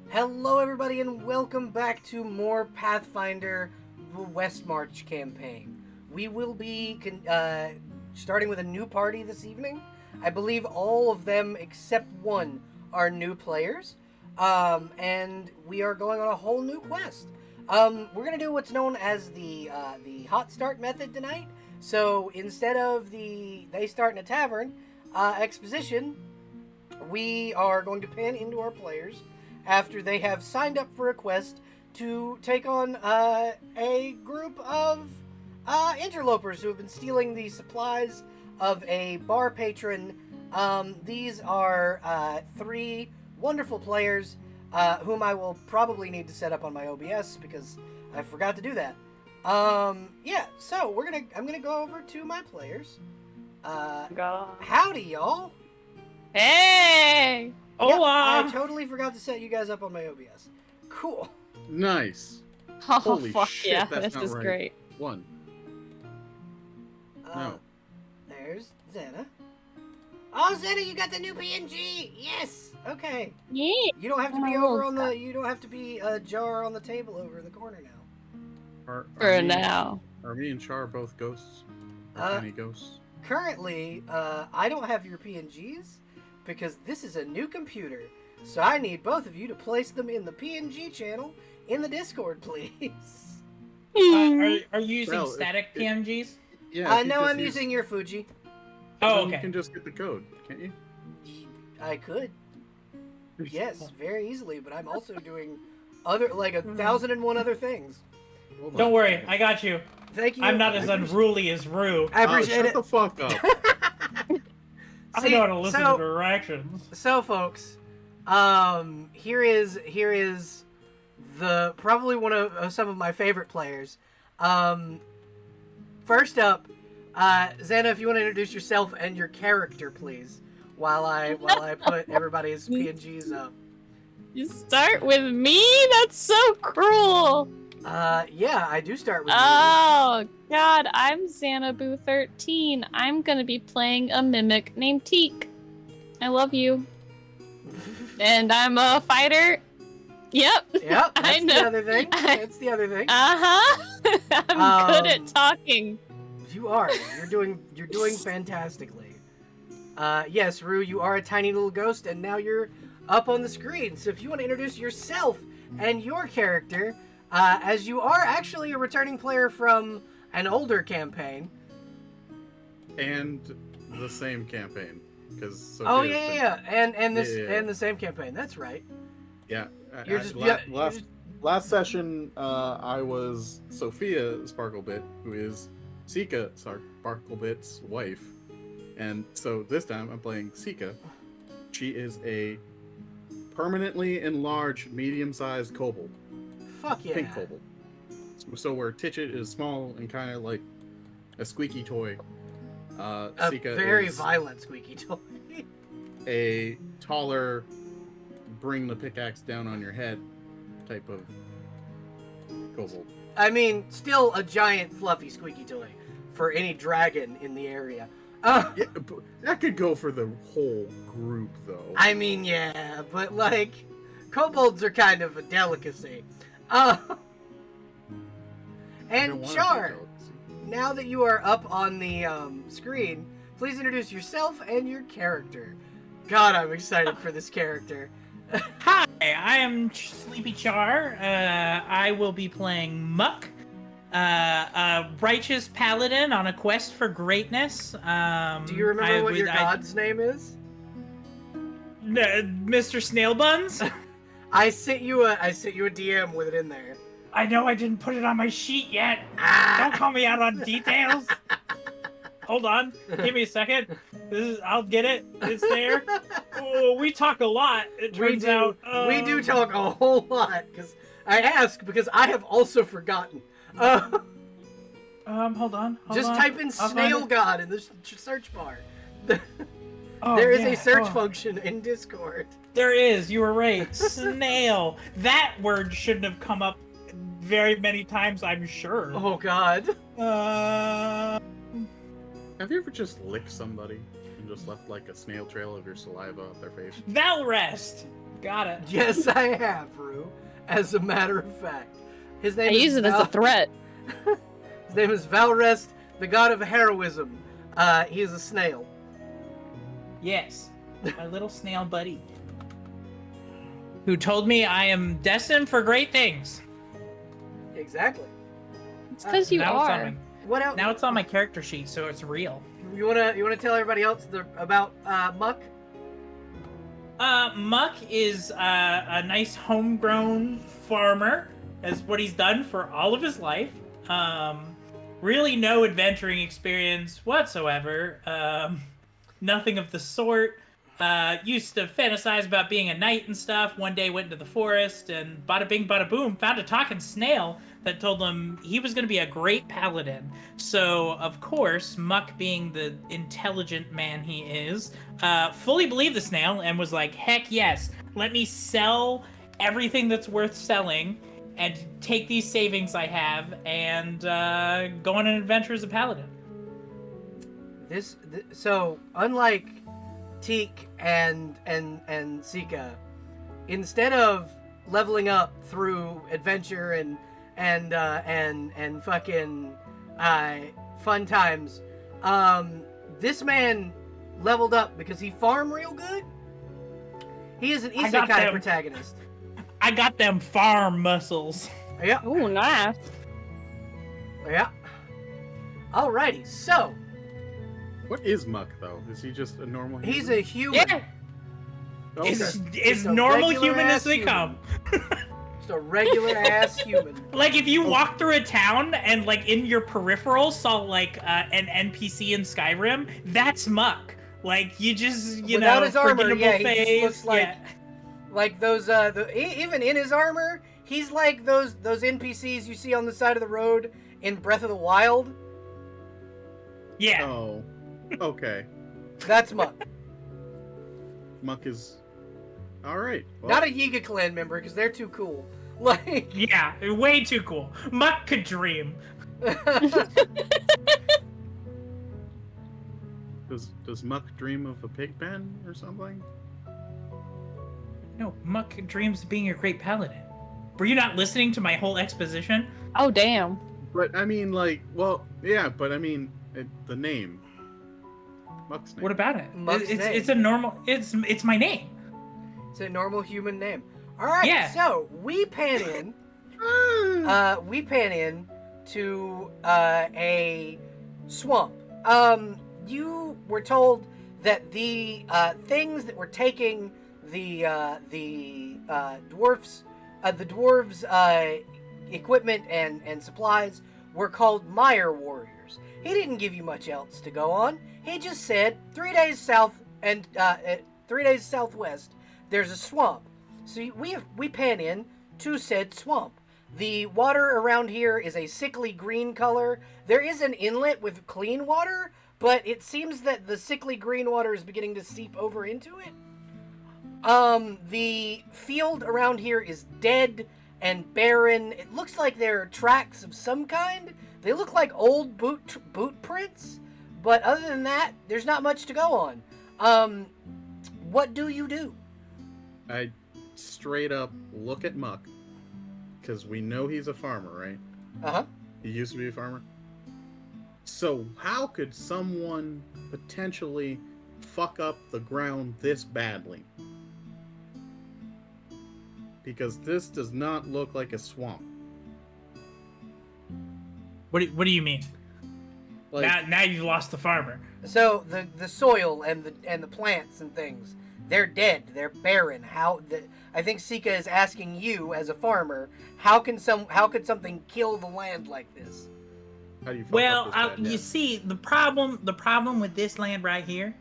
Hello everybody and welcome back to more Pathfinder, the Westmarch campaign. We will be starting with a new party this evening. I believe all of them except one are new players. And we are going on a whole new quest. We're going to do what's known as the hot start method tonight. So instead of the they start in a tavern exposition, we are going to pan into our players after they have signed up for a quest to take on a group of interlopers who have been stealing the supplies of a bar patron. These are 3 wonderful players whom I will probably need to set up on my OBS because I forgot to do that. Yeah, so I'm gonna go over to my players. Howdy, y'all. Hey! I totally forgot to set you guys up on my OBS. Cool. Nice. Oh, Holy fuck shit, yeah, that's this not is right. great. 1. No. There's Xana. Oh, Xana, you got the new PNG! Yes! Okay. Yeah. You don't have to be over on the, you don't have to be a jar on the table over in the corner now. For now. Are me and Char both ghosts? Or tiny ghosts? Currently, I don't have your PNGs because this is a new computer. So I need both of you to place them in the PNG channel in the Discord, please. Are you using Well, static PNGs? Yeah. if you No, just I'm use- using your Fuji. Oh, then okay. You can just get the code, can't you? I could. Yes, very easily, but I'm also doing other, like 1,001 other things. Hold on. Don't worry, I got you. Thank you. I'm not as unruly as Rue. I appreciate shut it. the fuck up. I know how to listen to directions. So, folks, here is the probably one of some of my favorite players. First up, Xana, if you want to introduce yourself and your character, please, while I put everybody's PNGs up. You start with me? That's so cruel. Yeah, I do start with you. Oh, God, I'm Xanaboo13. I'm gonna be playing a mimic named Teak. I love you. And I'm a fighter. Yep. Yep, I that's know. the other thing. That's the other thing. Uh-huh. I'm good at talking. You are. You're doing fantastically. Yes, Rue, you are a tiny little ghost, and now you're up on the screen. So if you want to introduce yourself and your character, as you are actually a returning player from an older campaign. And the same campaign. Because Oh yeah. And the same campaign. That's right. Yeah. You're just Last session, I was Sophia Sparklebit, who is Sika Sparklebit's wife. And so this time I'm playing Sika. She is a permanently enlarged, medium-sized kobold. Fuck yeah. Pink kobold. So where Titchit is small and kind of like a squeaky toy, A Sika very is violent squeaky toy. a taller, bring the pickaxe down on your head type of kobold. I mean, still a giant fluffy squeaky toy for any dragon in the area. Yeah, but that could go for the whole group, though. I mean, yeah, but like, kobolds are kind of a delicacy. And Char, now that you are up on the screen, please introduce yourself and your character. God, I'm excited for this character. Hi, I am Sleepy Char. I will be playing Muck, a righteous paladin on a quest for greatness. Do you remember what your god's name is? Mr. Snailbuns? I sent you a DM with it in there. I know I didn't put it on my sheet yet. Don't call me out on details. Hold on, give me a second. I'll get it. It's there. Oh, we talk a lot. It turns out we do talk a whole lot. Because I ask because I have also forgotten. Hold on. Just type in Snail God in the search bar. Oh, there is a search function in Discord. There is. You were right. Snail. That word shouldn't have come up very many times, I'm sure. Oh God. Have you ever just licked somebody and just left like a snail trail of your saliva up their face? Valrest. Got it. Yes, I have, Rue. As a matter of fact. His I name is use it as a threat. His name is Valrest, the god of heroism. He is a snail. Yes, my little snail buddy. Who told me I am destined for great things. Exactly. It's because you now It's are. on What else? now it's on my character sheet, so it's real. You wanna tell everybody else about Muck? Muck is a nice homegrown farmer, as what he's done for all of his life. Really no adventuring experience whatsoever. Nothing of the sort. Used to fantasize about being a knight and stuff. One day went into the forest and bada bing bada boom, found a talking snail that told him he was going to be a great paladin. So, of course, Muck, being the intelligent man he is, fully believed the snail and was like, heck yes, let me sell everything that's worth selling and take these savings I have and go on an adventure as a paladin. So unlike Teak and Sika, instead of leveling up through adventure and fucking fun times, this man leveled up because he farmed real good. He is an isekai protagonist. I got them farm muscles. Yeah. Ooh, nice. Yeah. Alrighty, so What is Muck, though? Is he just a normal human? he's a human. Yeah, Okay. as a normal regular human as ass they human. come. Just a regular ass human. Like if you walk through a town and like in your peripheral saw like an NPC in Skyrim, that's Muck. Like you just Without his armor, forgettable yeah, he just face, looks like- yeah. Like those, even in his armor, he's like those NPCs you see on the side of the road in Breath of the Wild. Yeah. Oh, okay. That's Muck. Muck is all right. Well, Not a Yiga clan member, because they're too cool. Like, Yeah, way too cool. Muck could dream. does Muck dream of a pig pen or something? No, Muck dreams of being a great paladin. Were you not listening to my whole exposition? Oh, damn. But I mean, like, well, yeah. But I mean, the name. Muck's name. What about it? Muck's name. It's a normal. It's my name. it's a normal human name. All right, Yeah. so we pan in. We pan in to a swamp. You were told that the things that were taking the dwarves' equipment and supplies were called Mire warriors. He didn't give you much else to go on. He just said 3 days south and 3 days southwest there's a swamp. So we pan in to said swamp. The water around here is a sickly green color. There is an inlet with clean water, but it seems that the sickly green water is beginning to seep over into it. The field around here is dead and barren. It looks like there are tracks of some kind. They look like old boot prints, but other than that, there's not much to go on. What do you do? I straight up look at Muck, because we know he's a farmer, right? Uh-huh. He used to be a farmer. So how could someone potentially fuck up the ground this badly? Because this does not look like a swamp. What do you mean? Like, Now you've lost the farmer. So the soil and the plants and things, they're dead. They're barren. I think Sika is asking you as a farmer, how could something kill the land like this? how do you fuck Well, up this bad you death? see, the problem with this land right here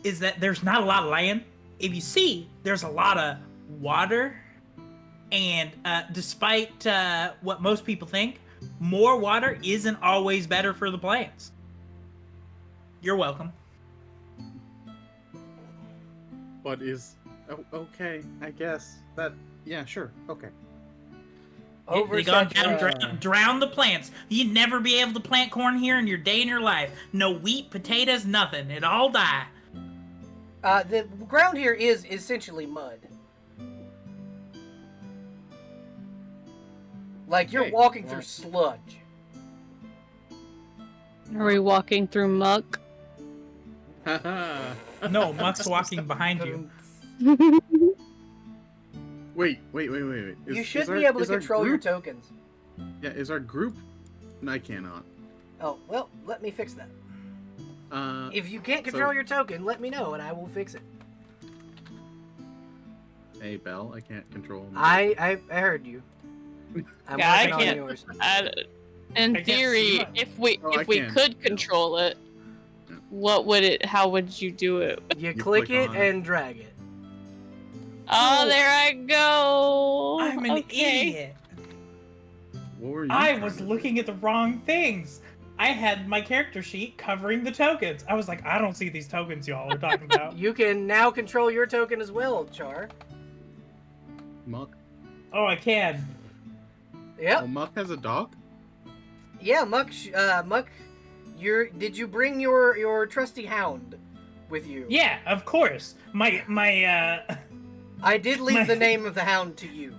is that there's not a lot of land. If you see, there's a lot of water, and despite what most people think, more water isn't always better for the plants. You're welcome. But is okay, I guess that yeah, sure, okay. They gone down, Oversaturation. drown the plants. You'd never be able to plant corn here in your day in your life. No wheat, potatoes, nothing. It all die. The ground here is essentially mud. Like you're Okay, walking well- through sludge. Are we walking through muck? Haha. No, Muck's walking behind you. Wait. You Is should our- be able to is our control your group- tokens. Yeah, is our group? No, I cannot. Oh, well, let me fix that. Uh, If you can't control your token, let me know and I will fix it. hey, Belle, I can't control. my- I heard you. I'm Yeah, I working on can't- yours. In I can't theory, see it. Oh, I if we can. could control it, Yeah. what would it? How would you do it? You You click click it on it. and drag it. Oh, there I go. I'm an Okay. idiot. What were you? I trying was to do? looking at the wrong things. I had my character sheet covering the tokens. I was like, I don't see these tokens y'all are talking about. You can now control your token as well, Char. Muck. Oh, I can. Yep. Oh, Muck has a dog. Yeah, Muck. Muck. Did you bring your trusty hound with you? Yeah, of course. My I did leave My- the name of the hound to you.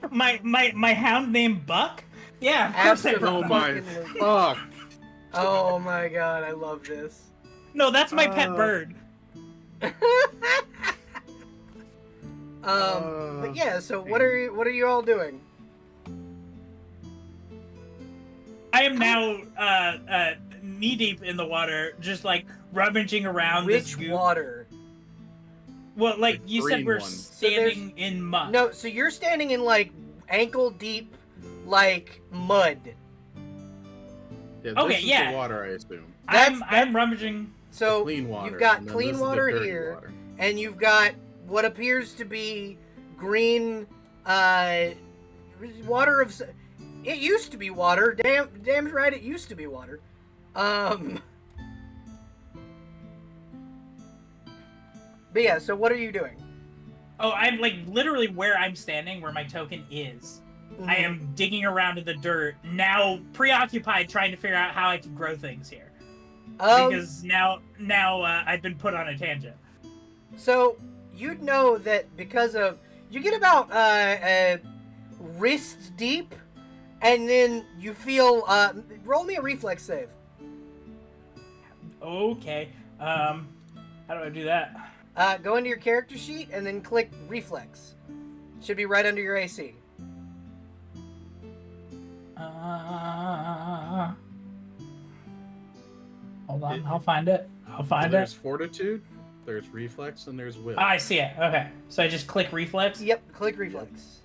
my hound named Buck. Yeah, of course I Absolutely. Oh brought my Fucking- fuck! Oh my god, I love this. No, that's my pet bird. But yeah. So what are you all doing? I am now knee deep in the water, just like rummaging around this Which goop. water? Well, like The you said, green we're one. standing in mud. No, so you're standing in like ankle deep, like mud. Yeah, Okay, this is yeah. the water, I assume. I'm rummaging. So Clean water. you've got and then clean this is the water dirty here, water. and you've got what appears to be green water of. It used to be water. Damn right, it used to be water. But yeah. So what are you doing? Oh, I'm like literally where I'm standing, where my token is. I am digging around in the dirt, now preoccupied trying to figure out how I can grow things here. Because now I've been put on a tangent. So you'd know that because of you get about wrist deep, and then you feel roll me a reflex save. Okay. How do I do that? Go into your character sheet and then click reflex. Should be right under your AC. Hold on, I'll find it. I'll find There's it. fortitude, there's reflex, and there's will. Ah, I see it. Okay, so I just click reflex. Yep, click reflex.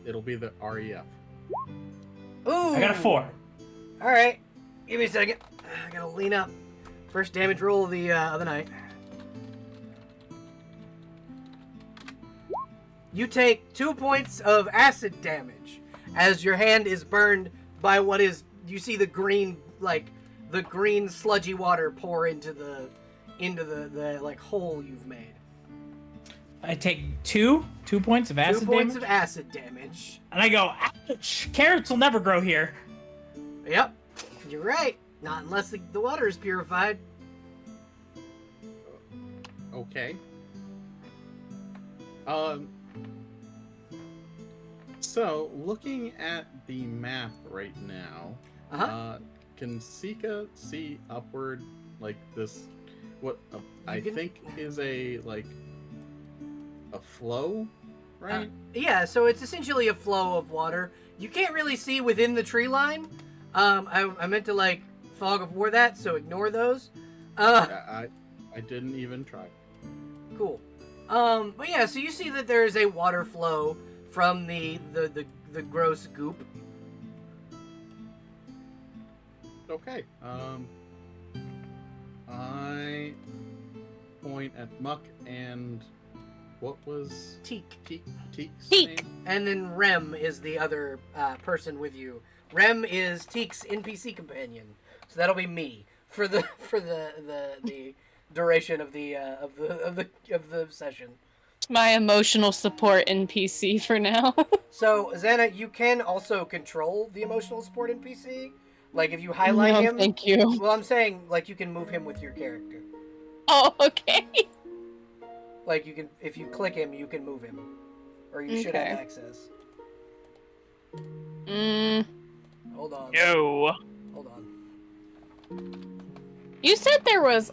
It'll be the REF. Ooh, I got a 4. All right, give me a second. I gotta lean up. First damage roll of the night. You take 2 points of acid damage as your hand is burned by what is. You see the green, like the green sludgy water pour into the like hole you've made. I take 2 points of acid 2 points damage, of acid damage. and I go, ouch! Carrots will never grow here. Yep, you're right. Not unless the water is purified. Okay. So, looking at the map right now, Uh-huh. can Sika see upward like this? What I can- think is a flow, right? Yeah, so it's essentially a flow of water. You can't really see within the tree line. I meant to like fog of war that, so ignore those. I didn't even try. Cool. But yeah, so you see that there is a water flow from the gross goop. Okay. I point at Muck and what was Teak. Teek's Teek. name? And then Rem is the other person with you. Rem is Teek's NPC companion. So that'll be me for the duration of the session. My emotional support NPC for now. So Xana, you can also control the emotional support NPC. Like if you highlight No, him. thank you. Well, I'm saying like you can move him with your character. Oh, okay. Like you can, if you click him, you can move him, or you should have Okay. access. Hold on. No. Hold on. You said there was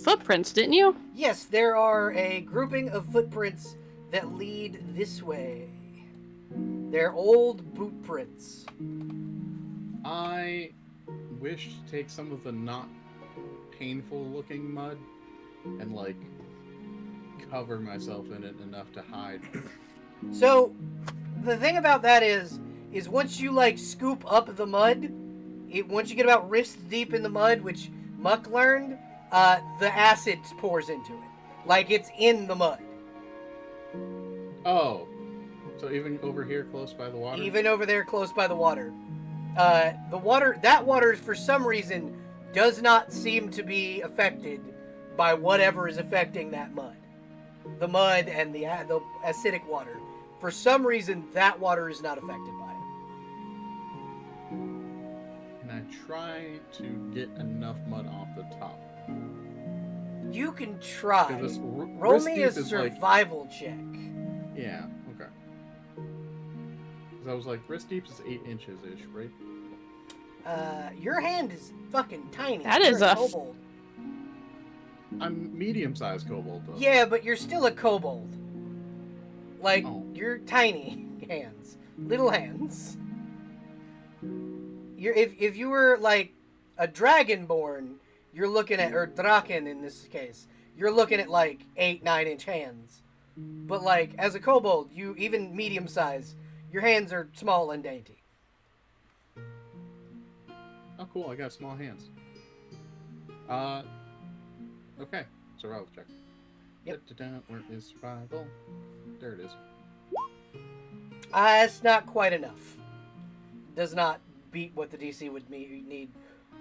footprints, didn't you? Yes, there are a grouping of footprints that lead this way. They're old boot prints. I wish to take some of the not painful looking mud and like cover myself in it enough to hide. So, the thing about that is once you like scoop up the mud, once you get about wrist deep in the mud, which Muck learned, the acid pours into it, like it's in the mud. Oh, so even over here, close by the water. Even over there, close by the water, that water for some reason does not seem to be affected by whatever is affecting that mud. The mud and the acidic water. For some reason, that water is not affected by it. And I try to get enough mud off the top. You can try. 'Cause this Roll wrist me deep a is like, survival check. yeah, okay. Because I was like, wrist deep is 8 inches ish, right? Your hand is fucking tiny. That You're is a a kobold. I'm medium-sized kobold though. Yeah, but you're still a kobold. Like, Oh. you're tiny hands. Little hands. If you were, like, a dragonborn, you're looking at, or draken in this case, you're looking at, like, 8-9 inch hands. But, like, as a kobold, you, even medium size, your hands are small and dainty. Oh, cool. I got small hands. Okay. Survival check. Yep. Where is survival? There it is. It's not quite enough. Does not beat what the DC would need.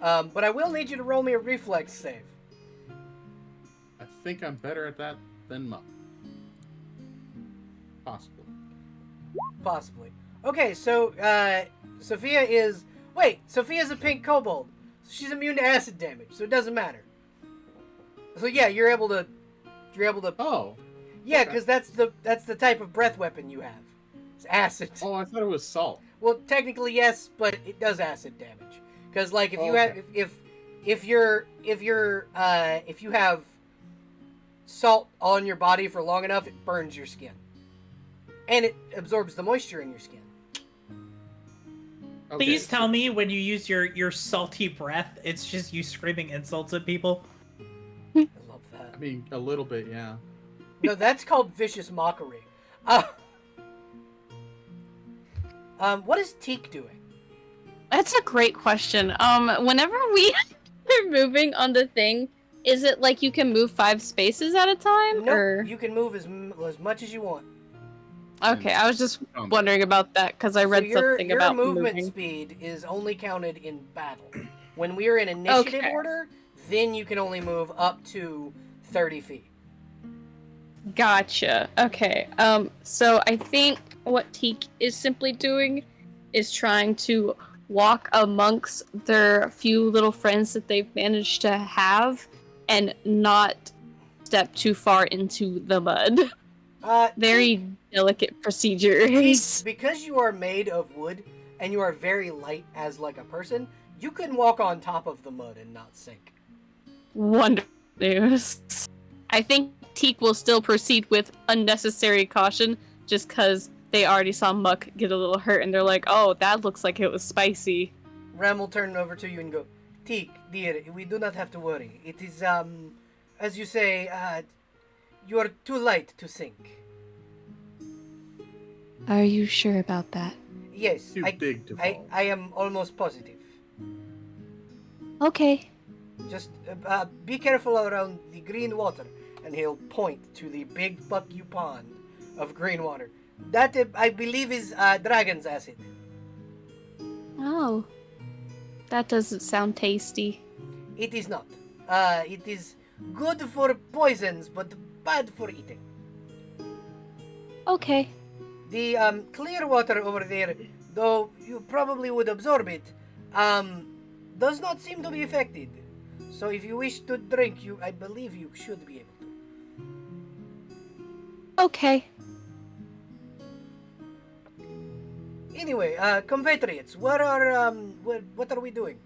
But I will need you to roll me a reflex save. I think I'm better at that than Muck. Possibly. Possibly. Okay, so, Sophia's a pink kobold. So she's immune to acid damage, so it doesn't matter. So yeah, you're able to... Oh. Yeah, okay. because that's the type of breath weapon you have. It's acid. Oh, I thought it was salt. Well, technically yes, but it does acid damage. Because like if you Okay. have if you have salt on your body for long enough, it burns your skin, and it absorbs the moisture in your skin. Okay, Please tell me when you use your salty breath, it's just you screaming insults at people. I love that. I mean, a little bit, yeah. No, that's called vicious mockery. What is Teak doing? That's a great question. Whenever we are moving on the thing, is it like you can move 5 spaces at a time? Nope, Or... you can move as much as you want. Okay, I was just wondering about that because I read something about your movement moving. speed is only counted in battle. When we are in initiative Okay. order, then you can only move up to 30 feet. Gotcha. Okay. So I think what Teak is simply doing is trying to walk amongst their few little friends that they've managed to have and not step too far into the mud. Very delicate procedures. Because you are made of wood and you are very light as like a person, you can walk on top of the mud and not sink. Wonderful news. I think Teak will still proceed with unnecessary caution just because they already saw Muck get a little hurt and they're like, oh, that looks like it was spicy. Ram will turn over to you and go, Teak, dear, we do not have to worry. It is, as you say, you are too light to sink. Are you sure about that? Yes, Too big to fall. I am almost positive. Okay. Just be careful around the green water. And he'll point to the big fuck you pond of green water. That, I believe, is dragon's acid. Oh. That doesn't sound tasty. It is not. It is good for poisons, but bad for eating. Okay. The clear water over there, though you probably would absorb it, does not seem to be affected. So if you wish to drink, I believe you should be able to. Okay. Anyway, compatriots, what are we doing?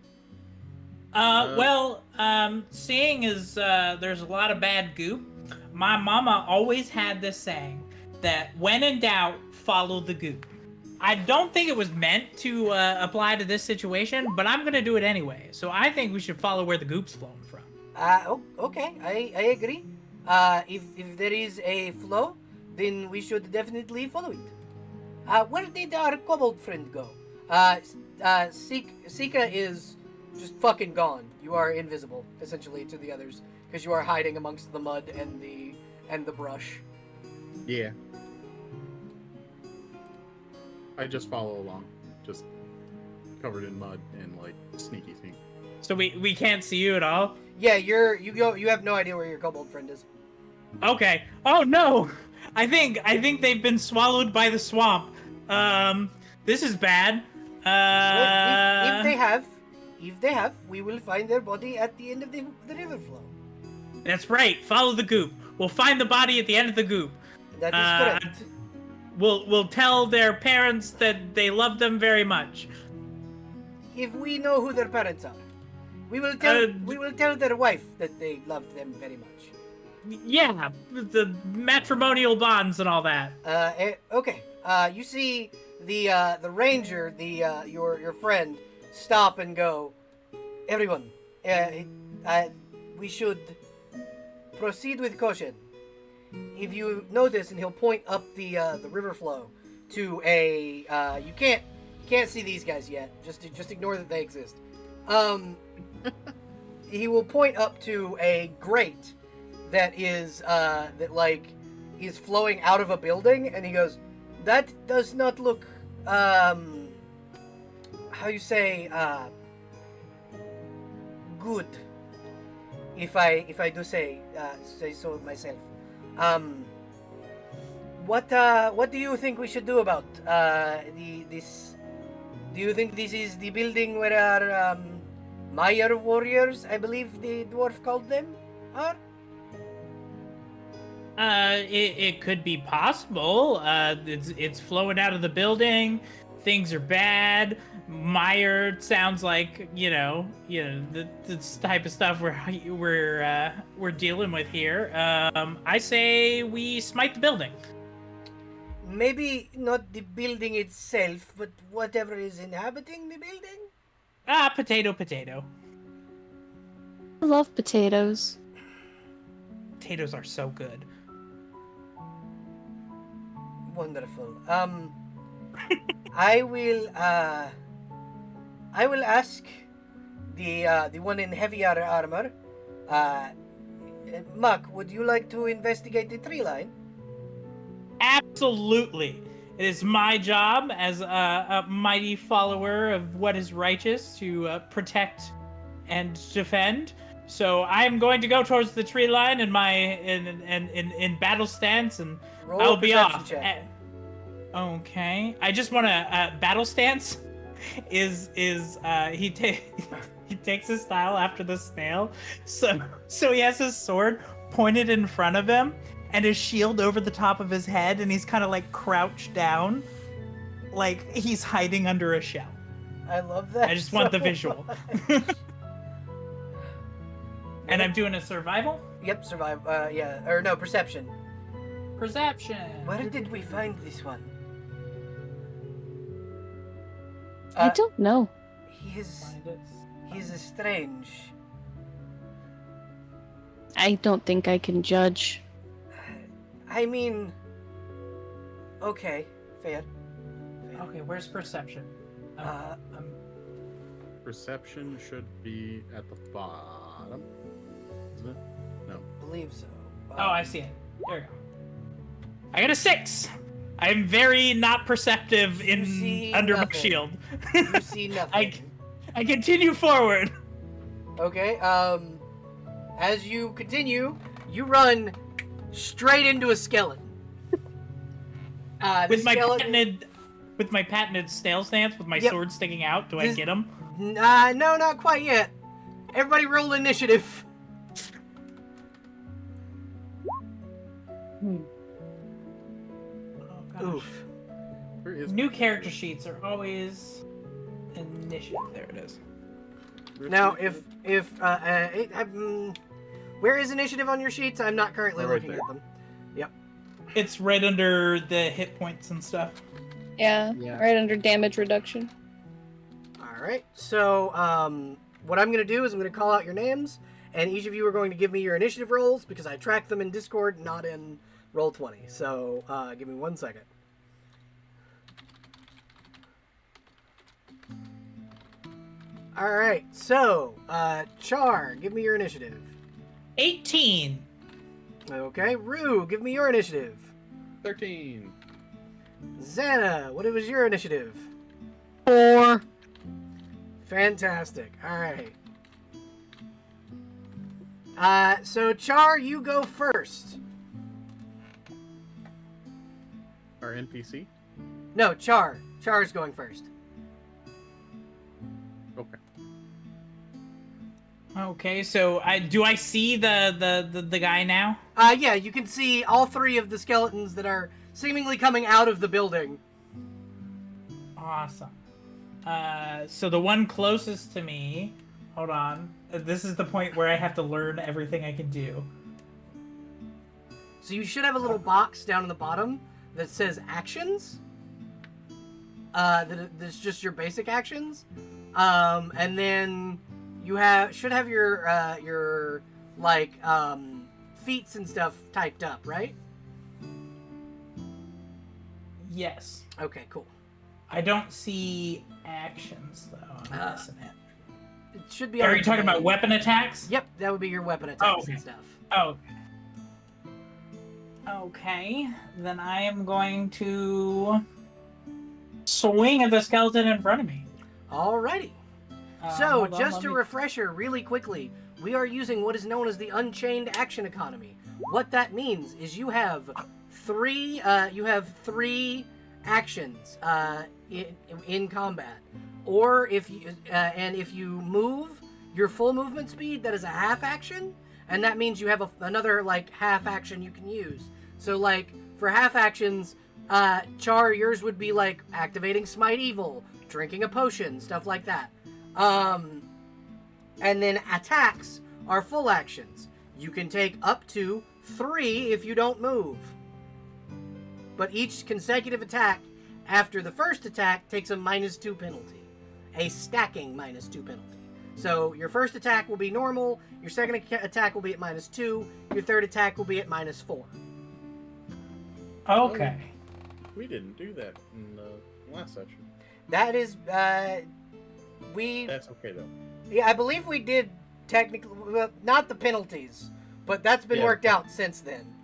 Seeing as there's a lot of bad goop, my mama always had this saying that when in doubt, follow the goop. I don't think it was meant to apply to this situation, but I'm gonna do it anyway. So I think we should follow where the goop's flowing from. Okay, I agree. If there is a flow, then we should definitely follow it. Where did our kobold friend go? Sika is just fucking gone. You are invisible, essentially, to the others, because you are hiding amongst the mud and the brush. Yeah. I just follow along, just covered in mud and like sneaky. So we can't see you at all? Yeah, you have no idea where your kobold friend is. Okay. Oh no! I think they've been swallowed by the swamp. This is bad. Well, if they have, we will find their body at the end of the river flow. That's right. Follow the goop. We'll find the body at the end of the goop. That is correct. We'll tell their parents that they love them very much. If we know who their parents are, we will tell their wife that they love them very much. Yeah, the matrimonial bonds and all that. Okay. You see the ranger, your friend, stop and go. Everyone, we should proceed with caution. If you notice, and he'll point up the river flow to a you can't see these guys yet. Just ignore that they exist. He will point up to a grate that is is flowing out of a building, and he goes, "That does not look how you say good. If I do say so myself. What do you think we should do about this? Do you think this is the building where our Mire warriors, I believe the dwarf called them, are? It could be possible. It's flowing out of the building. Things are bad. Mire sounds like the type of stuff we're dealing with here. I say we smite the building. Maybe not the building itself, but whatever is inhabiting the building. Potato. I love potatoes. Potatoes are so good. Wonderful. I will ask the one in heavier armor. Muck, would you like to investigate the tree line? Absolutely. It is my job as a mighty follower of what is righteous to protect and defend. So I am going to go towards the tree line in battle stance, and Roll I'll a be perception off. check. Okay. I just want to battle stance is he takes his style after the snail. So he has his sword pointed in front of him and his shield over the top of his head, and he's kind of like crouched down, like he's hiding under a shell. I love that. I just want the so visual. much. And I'm doing a survival? Yep, survive. Perception. Perception. Where did we find this one? I don't know. He's strange. I don't think I can judge. I mean, okay, fair. Okay, where's perception? Perception should be at the bottom, isn't it? No. I believe so. Oh, I see it. There we go. I got a 6. I'm very not perceptive under my nothing. shield. You see nothing. I continue forward. Okay, as you continue, you run straight into a skeleton. With my patented snail stance, with my sword sticking out, do I get him? No, not quite yet. Everybody roll initiative. Oh, gosh. Oof. Where is New character sheets are always initiative. There it is. Now, where is initiative on your sheets? I'm not currently Right looking there. at them. Yep. It's right under the hit points and stuff. Yeah, Yeah. right under damage reduction. All right. So, what I'm going to do is I'm going to call out your names, and each of you are going to give me your initiative rolls because I track them in Discord, not in Roll20. So, give me 1 second. All right. So, Char, give me your initiative. 18. Okay. Rue, give me your initiative. 13. Xana, what was your initiative? 4. Fantastic. All right. So Char, you go first. our NPC? No, Char. Char's going first. Okay. Okay, so do I see the guy now? Yeah, you can see all three of the skeletons that are seemingly coming out of the building. Awesome. So the one closest to me. Hold on. This is the point where I have to learn everything I can do. So you should have a little box down in the bottom that says actions. That's just your basic actions. And then you should have your feats and stuff typed up, right? Yes. Okay, cool. I don't see actions though. I'm missing it. It should be. Are on you talking the about page. weapon attacks? Yep, that would be your weapon attacks okay. and stuff. Oh. Okay, then I am going to swing at the skeleton in front of me. Alrighty. So, Hold on, just let a me- refresher really quickly, we are using what is known as the Unchained Action Economy. What that means is you have three actions in combat. Or if you move your full movement speed, that is a half action, and that means you have another half action you can use. So for half actions, Char, yours would be activating Smite Evil, drinking a potion, stuff like that. And then attacks are full actions. You can take up to 3 if you don't move. But each consecutive attack after the first attack takes a -2 penalty. A stacking -2 penalty. So your first attack will be normal, your second attack will be at -2, your third attack will be at -4. Okay. We didn't do that in the last session. That is, That's okay though. yeah, I believe we did technically, well, not the penalties, but that's been Yeah. worked out since then.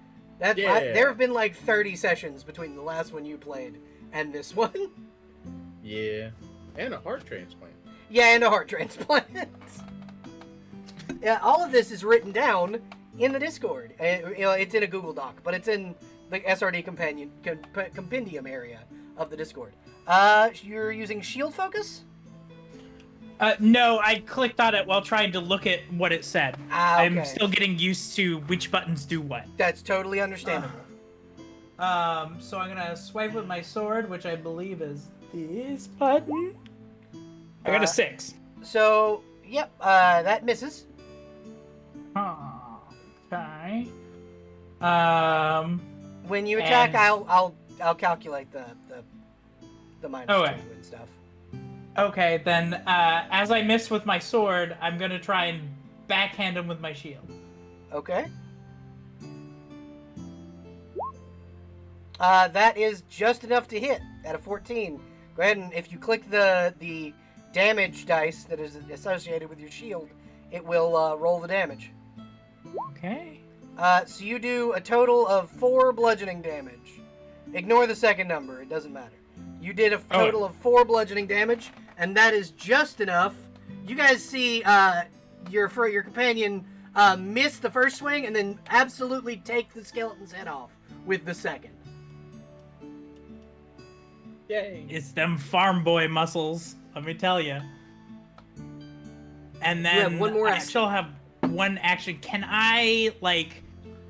Yeah. There have been 30 sessions between the last one you played and this one. Yeah. And a heart transplant. Yeah, and a heart transplant. Yeah, all of this is written down in the Discord. It's in a Google Doc, but it's in the SRD compendium area of the Discord. You're using shield focus? No, I clicked on it while trying to look at what it said. Okay. I'm still getting used to which buttons do what. That's totally understandable. So I'm gonna swipe with my sword, which I believe is this button. I got a 6. So, yep, that misses. Okay. When you attack, And- I'll calculate the -2 Okay. and stuff. Okay, then as I miss with my sword, I'm gonna try and backhand him with my shield. Okay. That is just enough to hit at a 14. Go ahead and if you click the damage dice that is associated with your shield, it will roll the damage. Okay. So you do a total of 4 bludgeoning damage. Ignore the second number; it doesn't matter. You did a total of 4 bludgeoning damage, and that is just enough. You guys see your companion miss the first swing, and then absolutely take the skeleton's head off with the second. Yay. It's them farm boy muscles, let me tell you. And have then one more I action. still have one action. Can I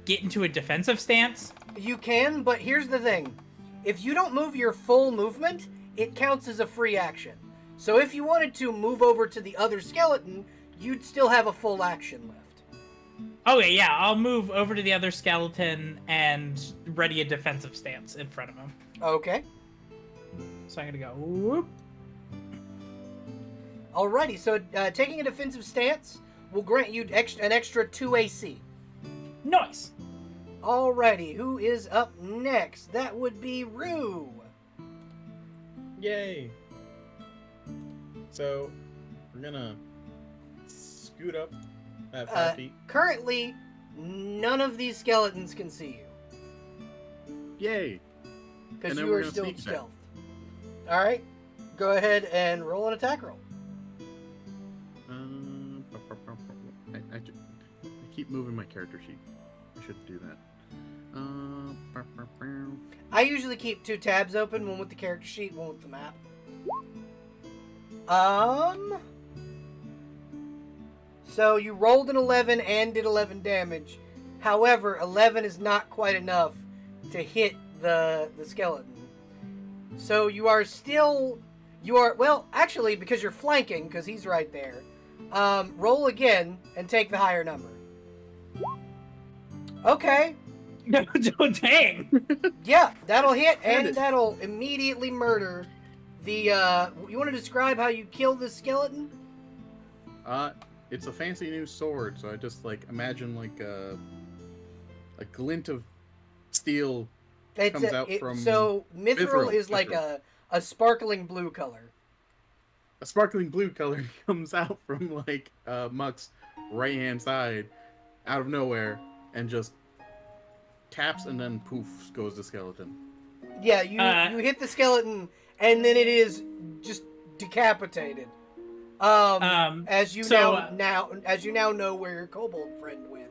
get into a defensive stance? You can, but here's the thing. if you don't move your full movement, it counts as a free action. So if you wanted to move over to the other skeleton, you'd still have a full action left. Okay, yeah, I'll move over to the other skeleton and ready a defensive stance in front of him. Okay. So I'm gonna go whoop. Alrighty, so taking a defensive stance will grant you an extra 2 AC. Nice. Alrighty, who is up next? That would be Rue. Yay! So, we're gonna scoot up at 5 feet. Currently, none of these skeletons can see you. Yay! Because And then you we're are gonna still sneak attack. stealth. Alright, go ahead and roll an attack roll. I keep moving my character sheet. I should do that. I usually keep 2 tabs open, one with the character sheet, one with the map. So you rolled an 11 and did 11 damage. However, 11 is not quite enough to hit the skeleton. So well, actually, because you're flanking, because he's right there, roll again and take the higher number. Okay. Dang. Yeah, that'll hit, and that'll immediately murder the, you want to describe how you kill this skeleton? It's a fancy new sword, so I just, like, imagine, like, a glint of steel comes out from... So, mithril is like mithril. a sparkling blue color. A sparkling blue color comes out from, like, Muck's right-hand side, out of nowhere, and just taps, and then poof goes the skeleton. Yeah, you hit the skeleton, and then it is just decapitated. As you now know where your kobold friend went.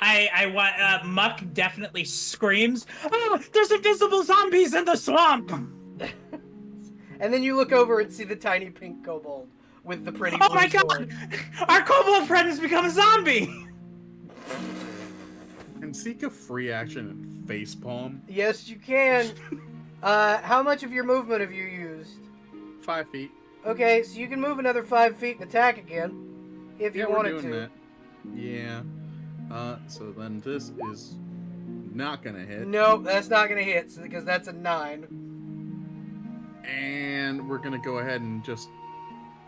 I want Muck definitely screams, "Oh, there's invisible zombies in the swamp!" And then you look over and see the tiny pink kobold with the pretty Oh blue my sword. god! Our kobold friend has become a zombie! And seek a free action and facepalm. Yes, you can. How much of your movement have you used? 5 feet. Okay, so you can move another 5 feet and attack again, if you wanted we're doing to. that. Yeah. So then this is not gonna hit. Nope, that's not gonna hit, because that's a 9. And we're gonna go ahead and just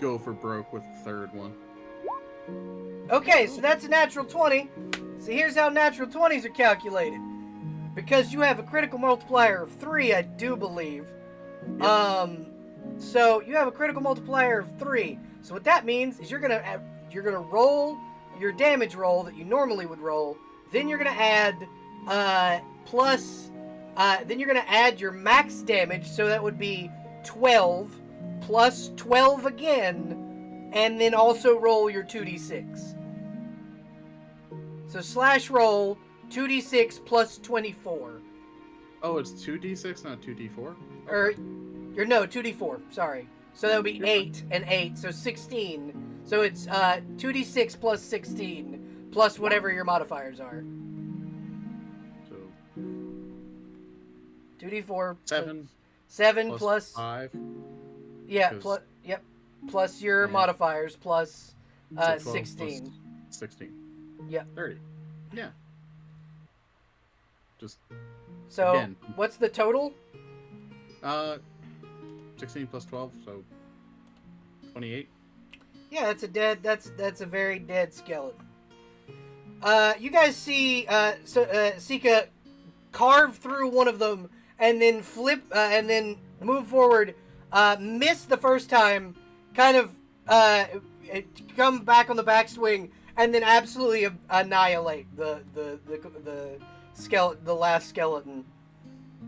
go for broke with the third one. Okay, so that's a natural 20. So here's how natural 20s are calculated. Because you have a critical multiplier of 3, I do believe. Yep. So you have a critical multiplier of 3. So what that means is you're gonna roll your damage roll that you normally would roll. Then you're gonna add then you're gonna add your max damage. So that would be 12 plus 12 again, and then also roll your 2d6. So slash roll 2d6 plus 24. Oh, it's 2d6, not 2d4? Or no, 2d4, sorry. So that would be 8 and 8, so 16. So it's 2d6 plus 16, plus whatever your modifiers are. So 2d4. 7 7 plus 5. yeah, 'cause- plus your Yeah. modifiers, plus So 12 16. plus 16. Yep. 30. Yeah. Just, So again. what's the total? 16 plus 12, so 28. Yeah, that's a very dead skeleton. You guys see Sika carve through one of them and then flip and then move forward, miss the first time, kind of come back on the backswing, and then absolutely annihilate the skeleton, the last skeleton.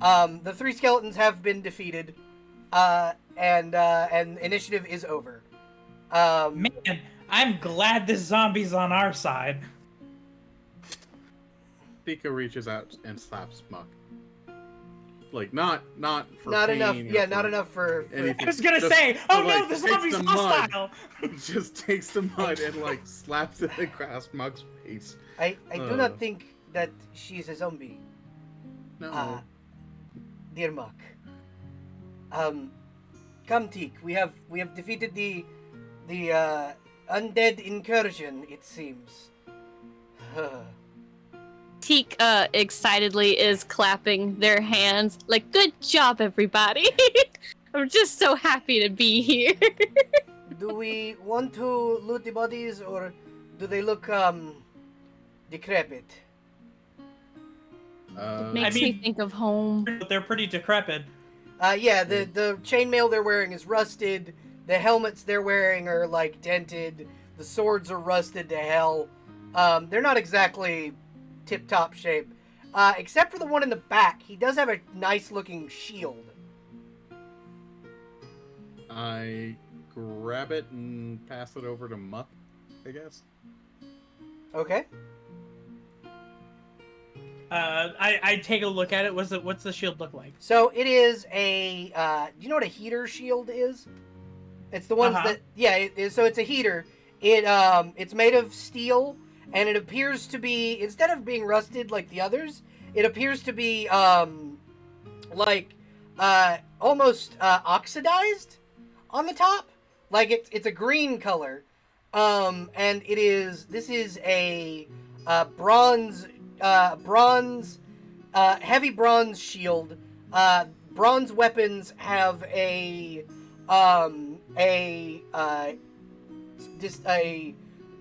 The 3 skeletons have been defeated, and initiative is over. Man, I'm glad this zombie's on our side. Pika reaches out and slaps Muck. Like, not for Not pain enough. or Yeah, for not enough for anything. I was gonna Just- say, so, oh no, like, the takes zombie's the mud. hostile! Just takes the mud and, like, slaps it across Muck's face. I do not think that she's a zombie. No. dear Muck. Come, Teak. We have defeated the undead incursion. It seems. Teak excitedly is clapping their hands, like, good job, everybody. I'm just so happy to be here. Do we want to loot the bodies, or do they look decrepit? Makes me think of home. They're pretty decrepit. Yeah, the chainmail they're wearing is rusted. The helmets they're wearing are like dented. The swords are rusted to hell. They're not exactly tip-top shape, except for the one in the back. He does have a nice-looking shield. I grab it and pass it over to Muck, I guess. Okay. I take a look at it. What's the shield look like? So it is a. Do you know what a heater shield is? It's the ones that. Yeah. So it's a heater. It's made of steel, and it appears to be, instead of being rusted like the others, it appears to be almost oxidized on the top. Like it's a green color, and this is a bronze heavy bronze shield. Bronze weapons have a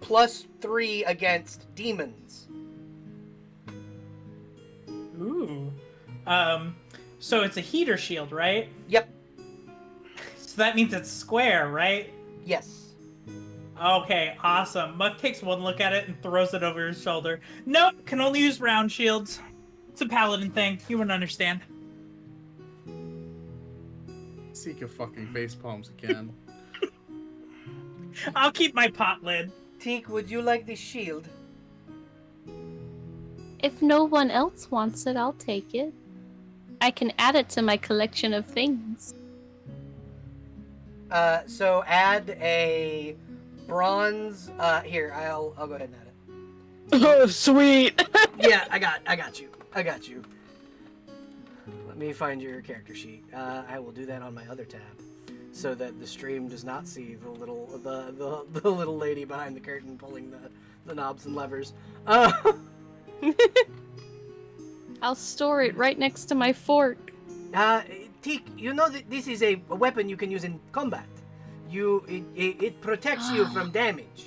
+3 against demons. Ooh. So it's a heater shield, right? Yep. So that means it's square, right? Yes. Okay, awesome. Muck takes one look at it and throws it over his shoulder. Nope, can only use round shields. It's a paladin thing. You wouldn't understand. Seek a fucking face palms again. I'll keep my pot lid. Teak, would you like the shield? If no one else wants it, I'll take it. I can add it to my collection of things. So add a bronze. Here, I'll go ahead and add it. Oh, sweet. Yeah, I got you. Let me find your character sheet. I will do that on my other tab, so that the stream does not see the little lady behind the curtain pulling the knobs and levers. I'll store it right next to my fork. Teak, you know that this is a weapon you can use in combat. It protects you from damage.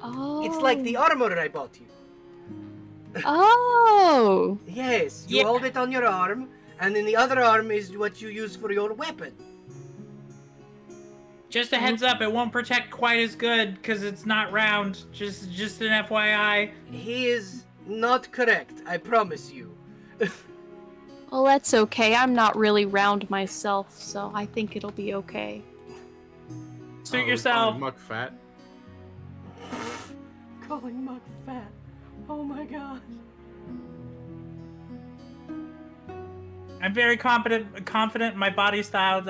Oh. It's like the armor I bought you. Oh. Yes, you hold it on your arm, and then the other arm is what you use for your weapon. Just a heads up, it won't protect quite as good because it's not round. Just an FYI. He is not correct, I promise you. Well, that's okay. I'm not really round myself, so I think it'll be okay. Suit yourself. Muck fat. Calling Muck fat. Oh my gosh. I'm very confident in my body style.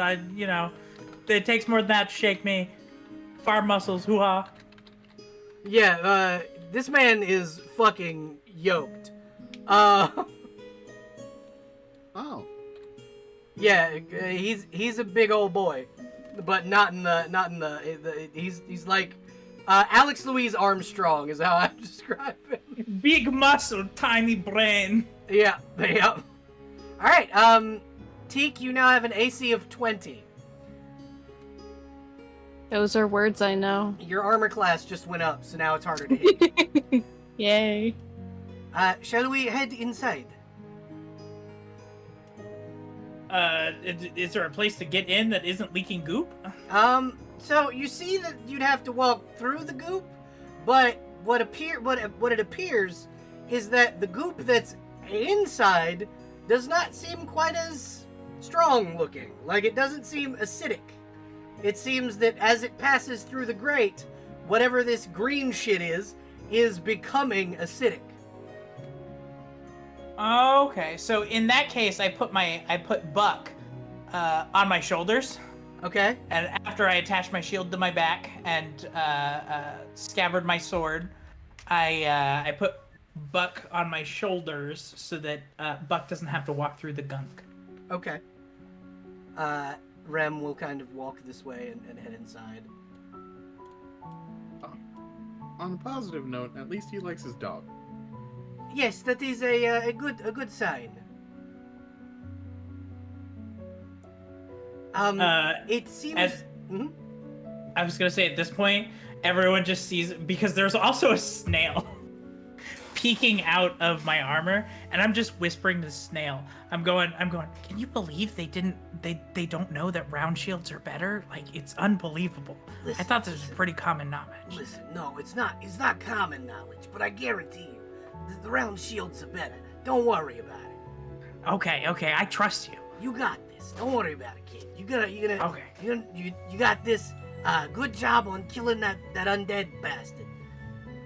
It takes more than that to shake me. Farm muscles, hoo-ha. Yeah, this man is fucking yoked. Oh. Yeah, he's a big old boy, but not in the he's like Alex Louise Armstrong is how I describe him. Big muscle, tiny brain. Yeah. All right, Teak, you now have an AC of 20. Those are words I know. Your armor class just went up, so now it's harder to hit. Yay. Shall we head inside? Is there a place to get in that isn't leaking goop? So you see that you'd have to walk through the goop, but what it appears is that the goop that's inside does not seem quite as strong looking. Like, it doesn't seem acidic. It seems that as it passes through the grate, whatever this green shit is becoming acidic. Okay, so in that case, I put Buck on my shoulders. Okay. And after I attached my shield to my back and scabbard my sword, I put Buck on my shoulders so that Buck doesn't have to walk through the gunk. Okay. Rem will kind of walk this way and head inside. On a positive note, at least he likes his dog. Yes, that is a good sign. It seems. Mhm. I was gonna say at this point, everyone just sees because there's also a snail peeking out of my armor, and I'm just whispering to the snail. I'm going. Can you believe they don't know that round shields are better? Like, it's unbelievable. Listen, I thought this was pretty common knowledge. Listen, no, it's not. It's not common knowledge, but I guarantee you, the round shields are better. Don't worry about it. Okay, I trust you. You got this. Don't worry about it, kid. You got this. Good job on killing that undead bastard.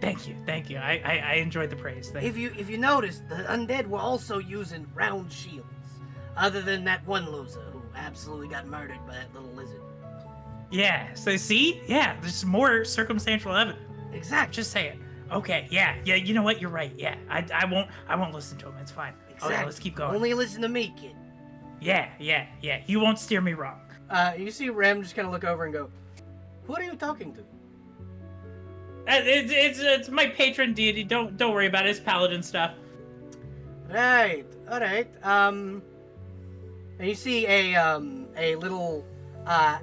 Thank you. I enjoyed the praise. Thank you. If you notice, the undead were also using round shields, other than that one loser who absolutely got murdered by that little lizard. Yeah. So see, there's more circumstantial evidence. Exactly. Just say it. Okay. Yeah. You know what? You're right. Yeah. I won't listen to him. It's fine. Exactly. Okay, let's keep going. Only listen to me, kid. Yeah. You won't steer me wrong. You see Rem just kind of look over and go, "Who are you talking to?" It's my patron deity. Don't worry about it. It's paladin stuff. Right. All right. And you see a little cat.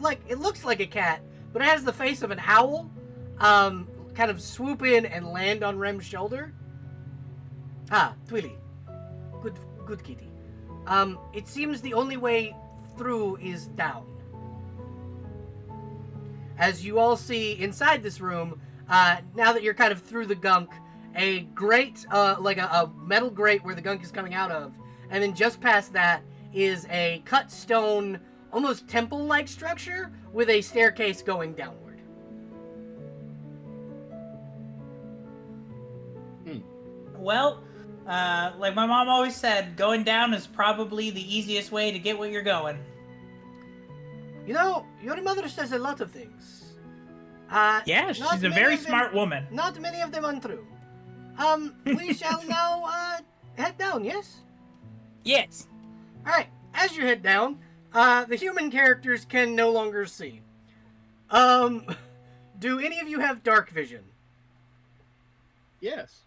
Like, it looks like a cat, but it has the face of an owl. Kind of swoop in and land on Rem's shoulder. Ah, Twilly. Good kitty. It seems the only way through is down. As you all see inside this room, now that you're kind of through the gunk, a grate, like a metal grate where the gunk is coming out of, and then just past that is a cut stone, almost temple-like structure with a staircase going downward. Well, like my mom always said, going down is probably the easiest way to get where you're going. You know, your mother says a lot of things. Yeah, she's a very smart woman. Not many of them untrue. We shall now head down, yes? Yes. Alright, as you head down, the human characters can no longer see. Do any of you have dark vision? Yes.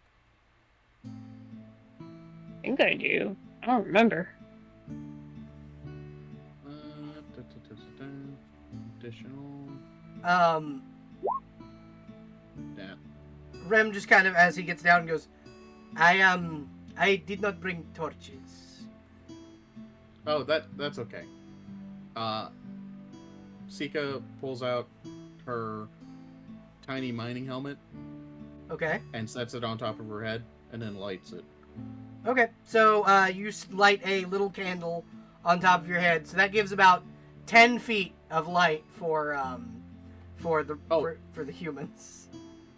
I think I do. I don't remember. Additional. Yeah. Rem just kind of, as he gets down, goes, I did not bring torches. Oh, that's okay. Sika pulls out her tiny mining helmet Okay. and sets it on top of her head and then lights it. Okay, so you light a little candle on top of your head, so that gives about 10 feet of light for the humans.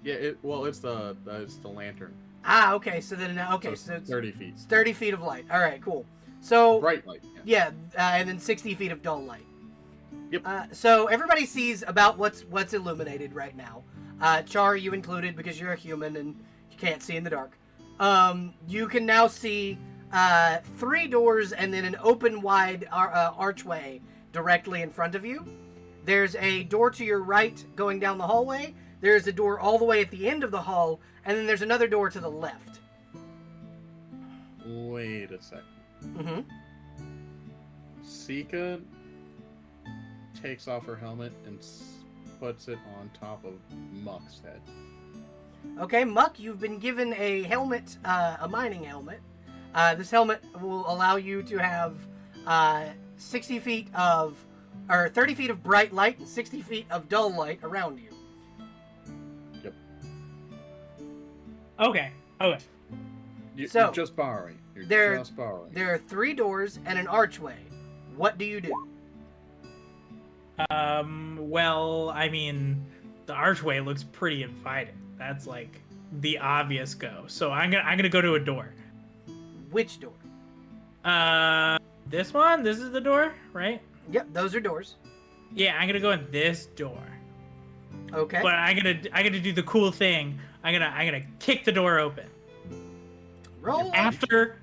Yeah, it's the lantern. Ah, okay. So then, so it's 30 feet. It's 30 feet of light. All right, cool. So Bright light. yeah, and then 60 feet of dull light. Yep. So everybody sees about what's illuminated right now. Char, you included, because you're a human and you can't see in the dark. You can now see 3 doors and then an open wide archway directly in front of you. There's a door to your right going down the hallway. There's a door all the way at the end of the hall, and then there's another door to the left. Wait a second. Mm-hmm. Sika takes off her helmet and puts it on top of Muck's head. Okay, Muck, you've been given a helmet, a mining helmet. This helmet will allow you to have 30 feet of bright light and 60 feet of dull light around you. Yep. Okay. You're just borrowing. You're just borrowing. There are 3 doors and an archway. What do you do? Well, I mean, the archway looks pretty inviting. That's like the obvious go. So I'm gonna go to a door. Which door? This one. This is the door, right? Yep, those are doors. Yeah, I'm gonna go in this door. Okay. But I'm gonna do the cool thing. I'm gonna kick the door open. Roll. After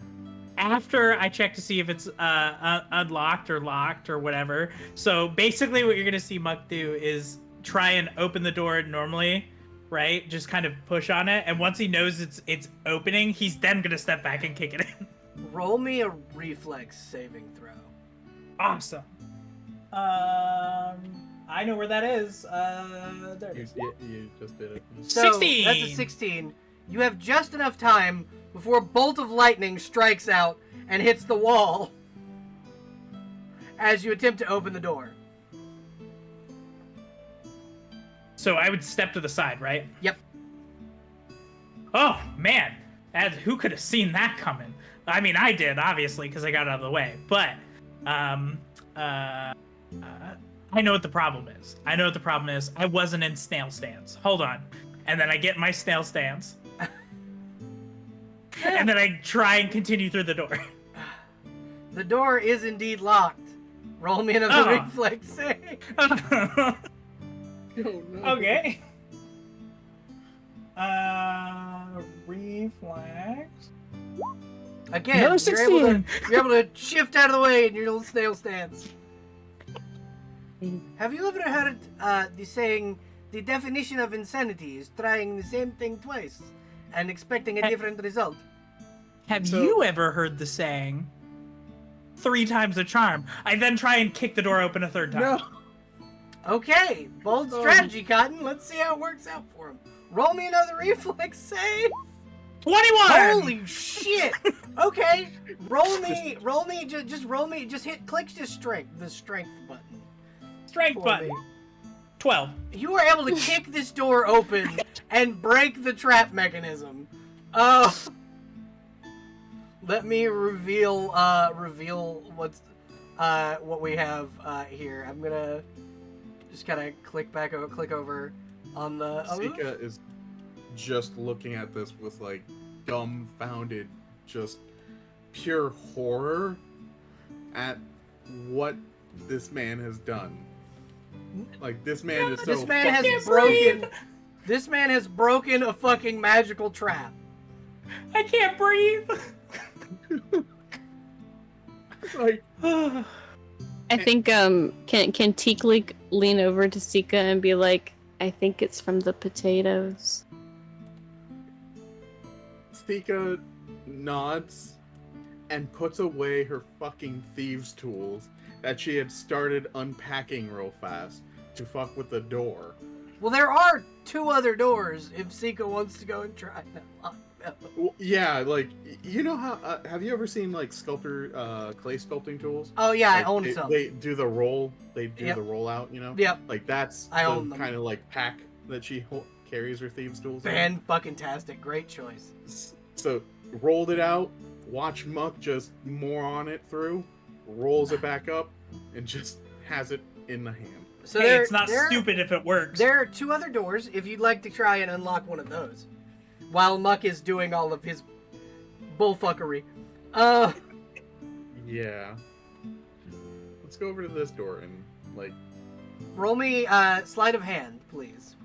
after I check to see if it's unlocked or locked or whatever. So basically what you're going to see Muck do is try and open the door normally, right? Just kind of push on it. And once he knows it's opening, he's then going to step back and kick it in. Roll me a reflex saving throw. Awesome. I know where that is. There it is. You just did it. So, 16! That's a 16. You have just enough time before a bolt of lightning strikes out and hits the wall as you attempt to open the door. So I would step to the side, right? Yep. Oh, man. Who could have seen that coming? I mean, I did, obviously, because I got out of the way. But, I know what the problem is. I wasn't in snail stance. Hold on. And then I get my snail stance. And then I try and continue through the door. The door is indeed locked. Roll me another Oh. reflex save. Oh, no. Okay. Reflex. Again, No, you're able to shift out of the way in your little snail stance. Have you ever heard the saying, the definition of insanity is trying the same thing twice and expecting a different result? Have you ever heard the saying, 3 times a charm? I then try and kick the door open a third time. No. Okay, bold strategy, Cotton. Let's see how it works out for him. Roll me another reflex save. 21! Holy shit! Okay, just click the strength button. Strength for button. me. 12. You were able to kick this door open and break the trap mechanism. Let me reveal what we have here. I'm gonna just kind of click over on the. Sika is just looking at this with like dumbfounded, just pure horror at what this man has done. Like this man is so. This man has broken a fucking magical trap. I can't breathe. Like, I think can Teak lean over to Sika and be like, I think it's from the potatoes. Sika nods and puts away her fucking thieves' tools that she had started unpacking real fast to fuck with the door. Well, there are 2 other doors if Sika wants to go and try and unlock them. Well, yeah, like, you know how, have you ever seen, like, clay sculpting tools? Oh yeah, Like, I own some. They do the roll, the Yep. rollout, you know? Yep. Like, that's I the own them. kind of, like, pack that she carries her thieves' tools in. Fan-fucking-tastic. Great choice. So, rolled it out, watch Muck just moron it through, rolls it back up, and just has it in the hand. So Hey, it's not stupid if it works. There are 2 other doors if you'd like to try and unlock one of those. While Muck is doing all of his bullfuckery. Yeah. Let's go over to this door and, like... Roll me sleight of hand, please.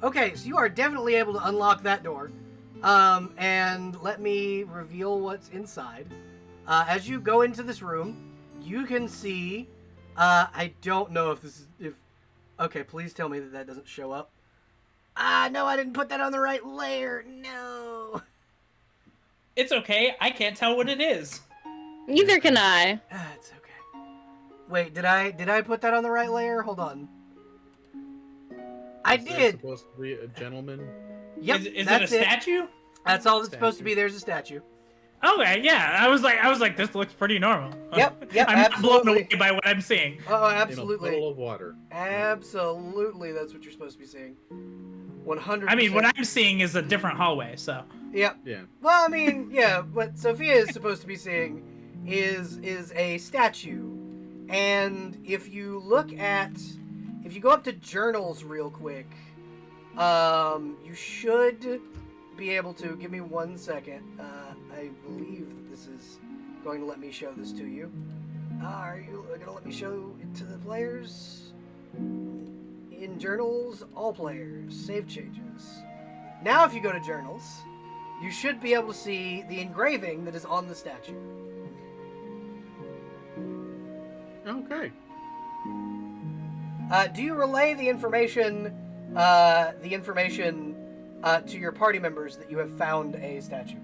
Okay, so you are definitely able to unlock that door. And let me reveal what's inside. As you go into this room, you can see... I don't know if this is... Okay, please tell me that doesn't show up. No, I didn't put that on the right layer. No. It's okay. I can't tell what it is. Neither can I. It's okay. Wait, did I put that on the right layer? Hold on. I Is there did. supposed to be a gentleman? Yep, Is it that's a statue? That's all that's supposed to be. There's a statue. Okay, yeah. I was like, this looks pretty normal. Yep, I'm not blown absolutely. away by what I'm seeing. Oh, In a absolutely. puddle of water. Absolutely, that's what you're supposed to be seeing. 100%. I mean, what I'm seeing is a different hallway, so. Yep. Yeah. Well, I mean, yeah, what Sophia is supposed to be seeing is a statue. And if you go up to journals real quick, you should be able to, give me 1 second. I believe that this is going to let me show this to you. Are you going to let me show it to the players? In journals, all players, save changes. Now if you go to journals, you should be able to see the engraving that is on the statue. Okay. Do you relay the information to your party members that you have found a statue?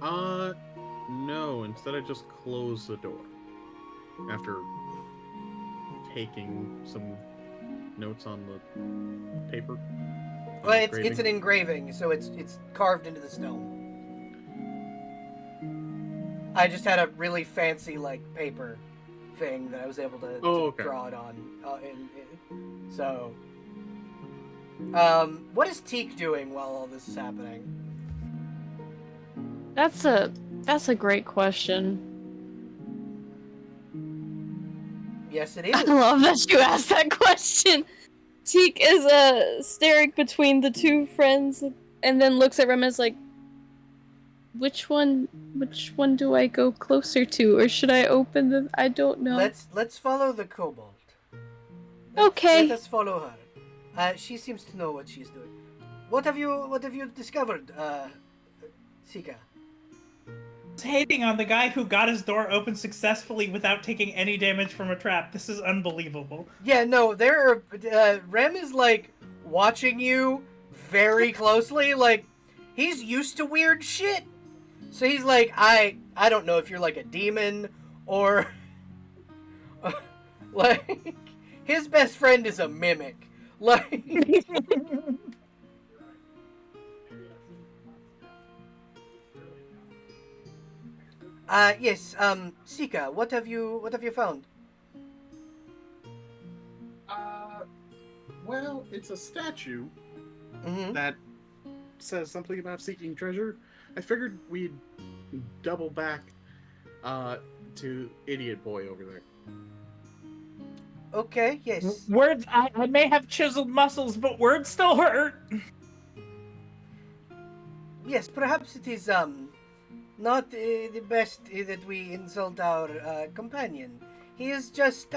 No. Instead, I just close the door after taking some notes on the paper. Well, it's an engraving, so it's carved into the stone. I just had a really fancy paper thing that I was able to draw it on. So, what is Teak doing while all this is happening? That's a great question. Yes, it is. I love that you asked that question. Teak is staring between the two friends and then looks at Rem as like, which one do I go closer to, or should I open the? I don't know. Let's follow the kobold. Okay. Let us follow her. She seems to know what she's doing. What have you discovered, Sika? Hating on the guy who got his door open successfully without taking any damage from a trap. This is unbelievable. Yeah, no, Rem is watching you very closely. He's used to weird shit. So he's like, I don't know if you're a demon or his best friend is a mimic. Yes, Sika, what have you found? Well, it's a statue Mm-hmm. that says something about seeking treasure. I figured we'd double back to Idiot Boy over there. Okay, yes. Words, I may have chiseled muscles, but words still hurt. Yes, perhaps it is, not the best that we insult our companion. He is just,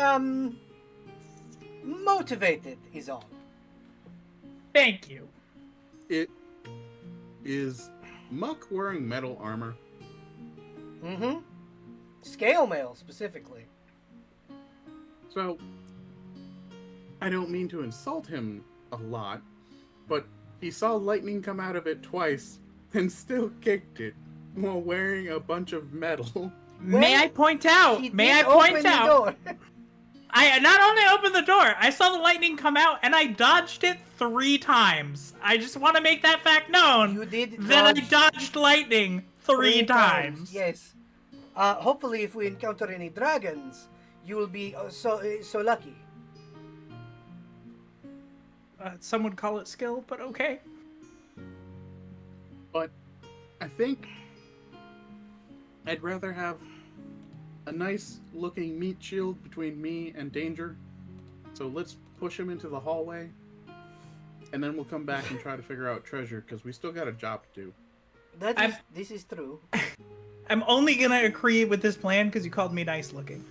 motivated, is all. Thank you. It is Muck wearing metal armor. Mm-hmm. Scale mail, specifically. So, I don't mean to insult him a lot, but he saw lightning come out of it twice and still kicked it while wearing a bunch of metal. May I point out? He May did I point open the out? door. I not only opened the door, I saw the lightning come out, and I dodged it 3 times. I just want to make that fact known. You did That I dodge dodged lightning 3 times. Yes. Hopefully, if we encounter any dragons, you will be so lucky. Some would call it skill, but okay. But I think I'd rather have a nice looking meat shield between me and danger. So let's push him into the hallway, and then we'll come back and try to figure out treasure, because we still got a job to do. This is true. I'm only gonna agree with this plan because you called me nice looking.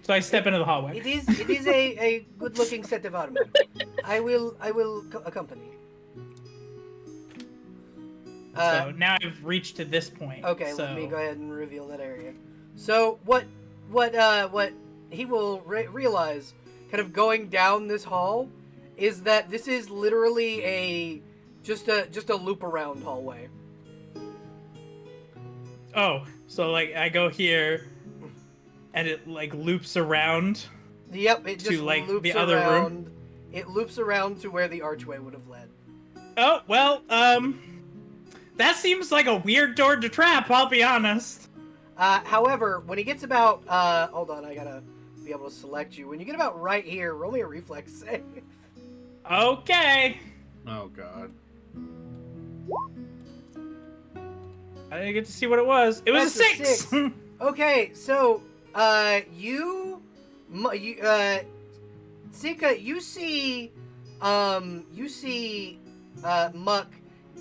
So I step into the hallway. It is a good looking set of armor. I will accompany. So now I've reached to this point. Okay, so... let me go ahead and reveal that area. So what he will realize, kind of going down this hall, is that this is literally just a loop around hallway. Oh, so I go here, and it loops around. Yep, it just to loops the around. other room. It loops around to where the archway would have led. Oh well, that seems like a weird door to trap. I'll be honest. However, when he gets about, hold on, I gotta be able to select you. When you get about right here, roll me a reflex save. Okay. Oh god. I didn't get to see what it was. It was That's a 6. Okay, so, Sika, you see Muck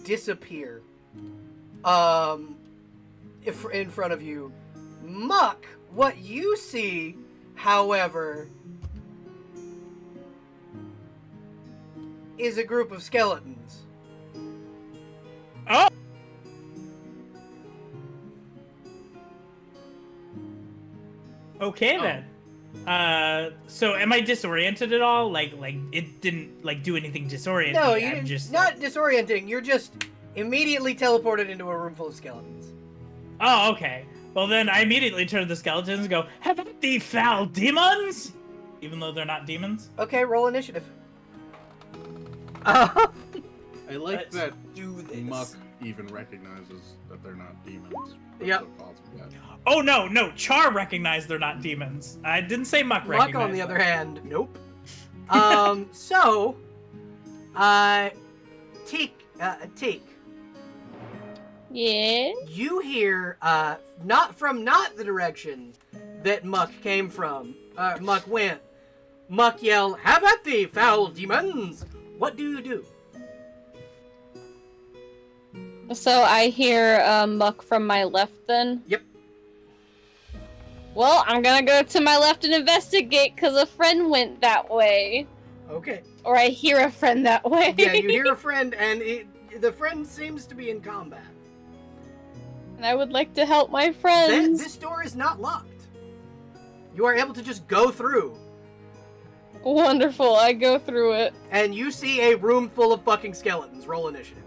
disappear, in front of you. Muck, what you see, however, is a group of skeletons. Oh. Okay then. So am I disoriented at all? Like it didn't like do anything disorienting. No, I'm you're not disorienting. You're just immediately teleported into a room full of skeletons. Oh, okay. Well then, I immediately turn to the skeletons and go, "Have at thee, foul demons!" Even though they're not demons. Okay, roll initiative. I like Let's that do this. Muck even recognizes that they're not demons. Yep. So calls them that. Oh no, Char recognized they're not demons. I didn't say Muck Muck, recognized on the them. other hand, nope. Teak, Yeah. you hear, not the direction that Muck came from, Muck went. Muck yelled, "Have at thee, foul demons!" What do you do? So I hear Muck from my left then? Yep. Well, I'm gonna go to my left and investigate because a friend went that way. Okay. Or I hear a friend that way. Yeah, you hear a friend, and the friend seems to be in combat. And I would like to help my friends. This door is not locked. You are able to just go through. Wonderful, I go through it. And you see a room full of fucking skeletons. Roll initiative.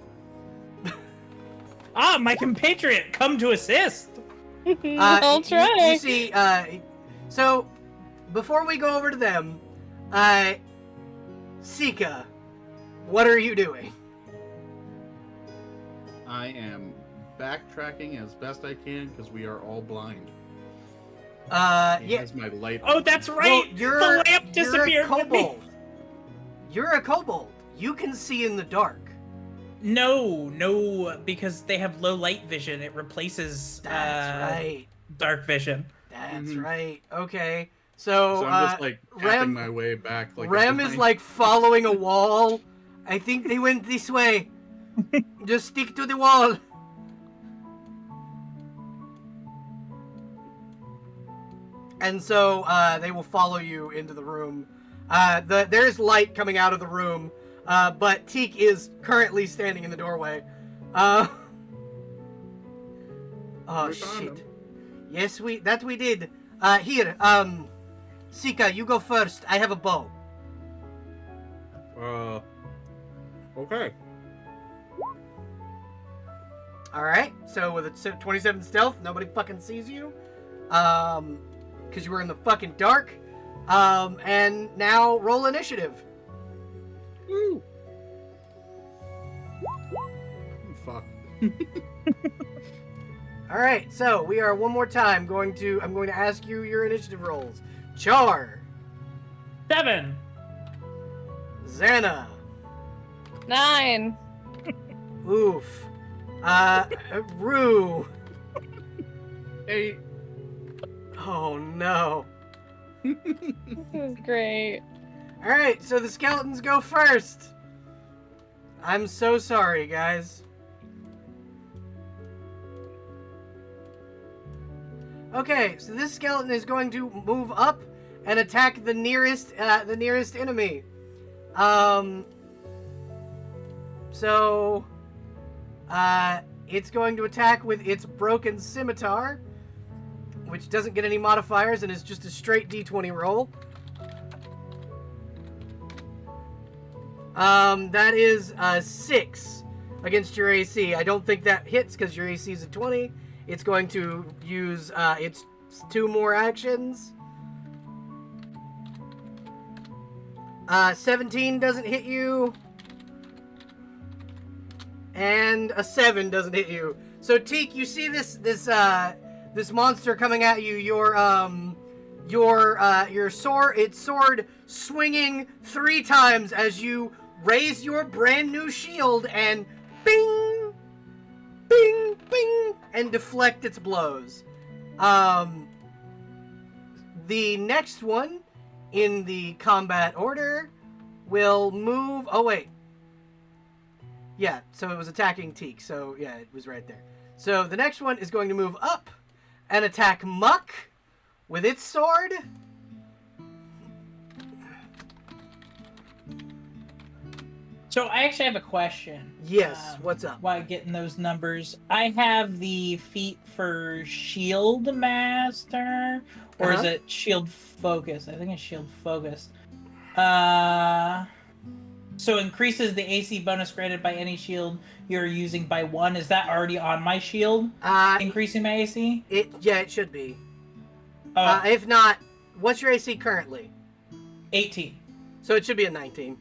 Ah, my compatriot, come to assist. I'll try. You see, so, before we go over to them, Sika, what are you doing? I am backtracking as best I can because we are all blind. Yeah. That's my light. Oh, that's right. Well, the lamp disappeared You're a with me. kobold. You're a kobold. You can see in the dark. No, because they have low light vision. It replaces That's right. dark vision. That's Mhm. right. Okay. So, I'm just like tapping Rem- my way back. Like a Rem is blind- like following a wall. I think they went this way. Just stick to the wall. And so they will follow you into the room. There's light coming out of the room, but Teak is currently standing in the doorway. Oh We found shit! him. Yes, we did. Here, Sika, you go first. I have a bow. Okay. All right. So with a 27 stealth, nobody fucking sees you. Because you were in the fucking dark. And now roll initiative. Woo. Fuck. All right. So we are one more time I'm going to ask you your initiative rolls. Char, 7. Xana, 9. Oof, Rue. 8. Oh no. This is great. All right. So the skeletons go first. I'm so sorry, guys. Okay, so this skeleton is going to move up and attack the nearest enemy. It's going to attack with its broken scimitar, which doesn't get any modifiers and is just a straight D20 roll. That is 6 against your AC. I don't think that hits because your AC is a 20. It's going to use its 2 more actions. 17 doesn't hit you. And a 7 doesn't hit you. So Teak, you see this monster coming at you. Your sword swinging 3 times as you raise your brand new shield and bing, bing, bing, and deflect its blows. The next one in the combat order will move. Oh wait. Yeah, so it was attacking Teak, so yeah, it was right there. So the next one is going to move up and attack Muck with its sword. So I actually have a question. Yes, what's up? While getting those numbers, I have the feat for Shield Master, or is it Shield Focus? I think it's Shield Focus. So increases the AC bonus granted by any shield you're using by 1. Is that already on my shield? Increasing my AC? It should be. Oh, If not, what's your AC currently? 18. So it should be a 19.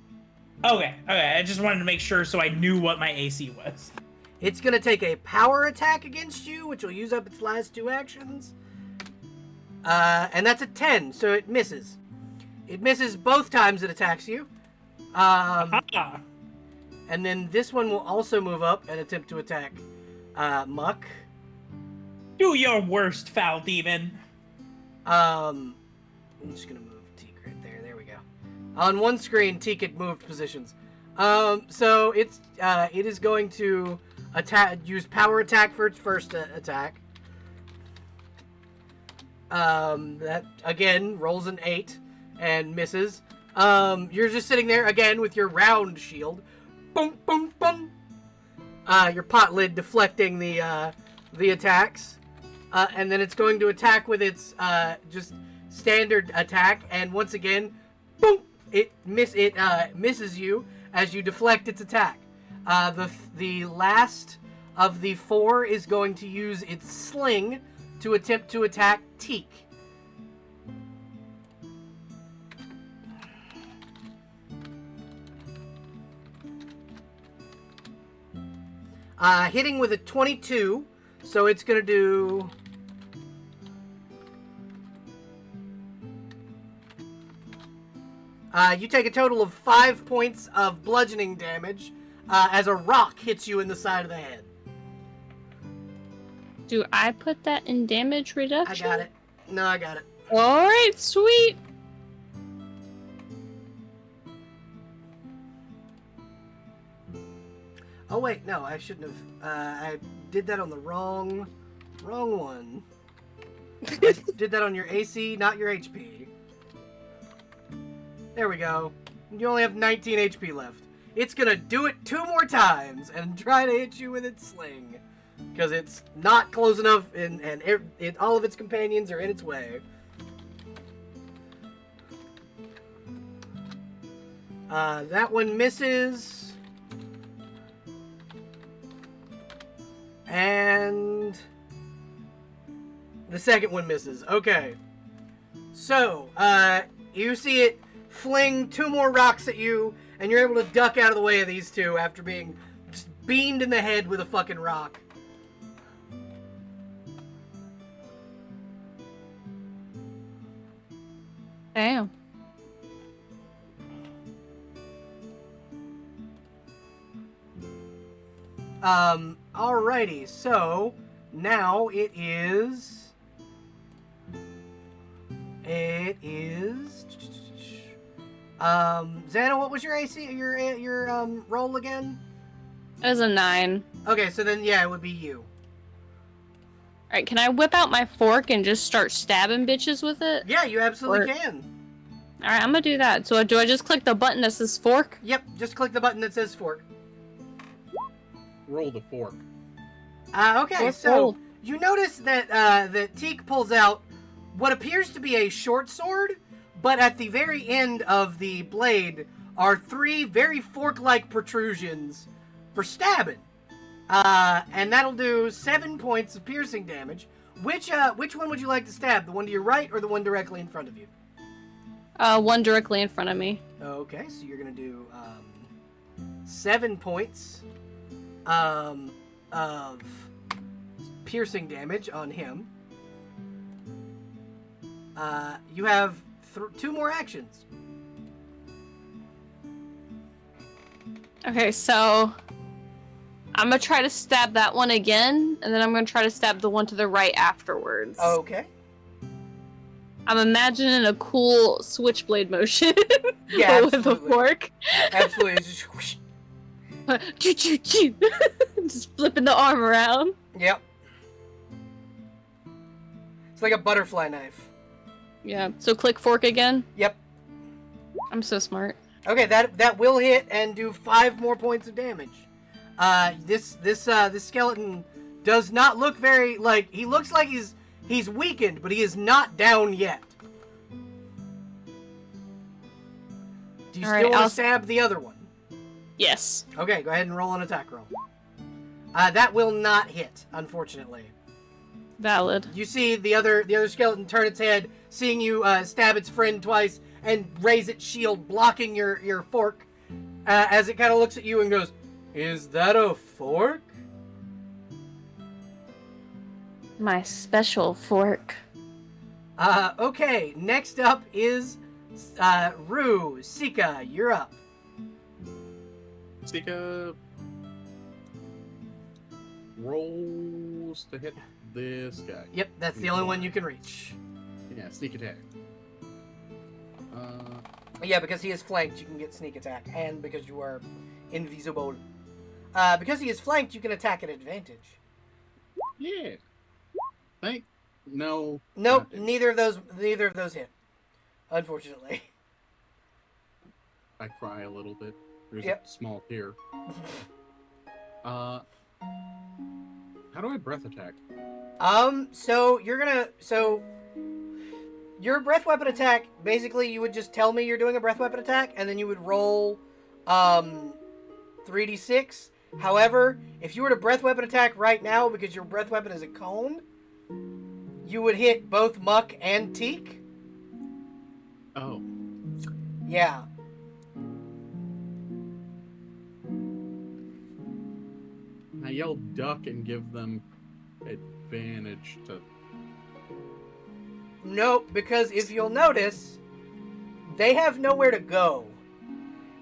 Okay. I just wanted to make sure so I knew what my AC was. It's going to take a power attack against you, which will use up its last 2 actions. And that's a 10, so it misses. It misses both times it attacks you. And then this one will also move up and attempt to attack Muck. Do your worst, foul demon. I'm just going to move Teak right there. There we go. On one screen, Teak had moved positions. So it is going to use power attack for its first attack. That again rolls an 8 and misses. You're just sitting there again with your round shield. Boom, boom, boom. Your pot lid deflecting the attacks. And then it's going to attack with its just standard attack, and once again, boom! It misses you as you deflect its attack. The last of the 4 is going to use its sling to attempt to attack Teak. Hitting with a 22, so it's going to do... you take a total of 5 points of bludgeoning damage as a rock hits you in the side of the head. Do I put that in damage reduction? I got it. No, I got it. Alright, sweet. Oh wait, no, I shouldn't have. I did that on the wrong one. I did that on your AC, not your HP. There we go. You only have 19 HP left. It's gonna do it 2 more times and try to hit you with its sling. Because it's not close enough and all of its companions are in its way. That one misses. And the second one misses. Okay. So, you see it fling 2 more rocks at you, and you're able to duck out of the way of these 2 after being just beamed in the head with a fucking rock. Damn. Alrighty, so now it is Xana, what was your AC, your roll again? It was a 9. Okay, so then yeah, it would be you. Alright, can I whip out my fork and just start stabbing bitches with it? Yeah, you absolutely can. Alright, I'm gonna do that. So do I just click the button that says fork? Yep, just click the button that says fork. Roll the fork. Okay, Fork so rolled. you notice that that Teak pulls out what appears to be a short sword, but at the very end of the blade are 3 very fork-like protrusions for stabbing. And that'll do 7 points of piercing damage. Which one would you like to stab? The one to your right or the one directly in front of you? One directly in front of me. Okay, so you're gonna do 7 points of piercing damage on him. You have 2 more actions. Okay, so I'm gonna try to stab that one again, and then I'm gonna try to stab the one to the right afterwards. Okay. I'm imagining a cool switchblade motion Yeah, with a absolutely. fork. Absolutely. It's just whoosh. Just flipping the arm around. Yep. It's like a butterfly knife. Yeah, so click fork again. Yep. I'm so smart. Okay, that will hit and do 5 more points of damage. This skeleton does not look very he looks like he's weakened, but he is not down yet. Do you still want to stab the other one? Yes. Okay, go ahead and roll an attack roll. That will not hit, unfortunately. Valid. You see the other skeleton turn its head, seeing you stab its friend twice, and raise its shield, blocking your fork, as it kind of looks at you and goes, "Is that a fork?" My special fork. Okay, next up is Rue. Sika, you're up. Sika rolls to hit this guy. Yep, that's the only one you can reach. Yeah, sneak attack. Yeah, because he is flanked, you can get sneak attack, and because you are invisible. Because he is flanked, you can attack at advantage. Yeah. No. Nope, neither of those hit. Unfortunately. I cry a little bit. There's Yep. a small tear. How do I breath attack? So your breath weapon attack, basically you would just tell me you're doing a breath weapon attack, and then you would roll 3d6. However, if you were to breath weapon attack right now, because your breath weapon is a cone, you would hit both Muck and Teak. Oh. Yeah. I yell duck and give them advantage to... Nope, because if you'll notice, they have nowhere to go.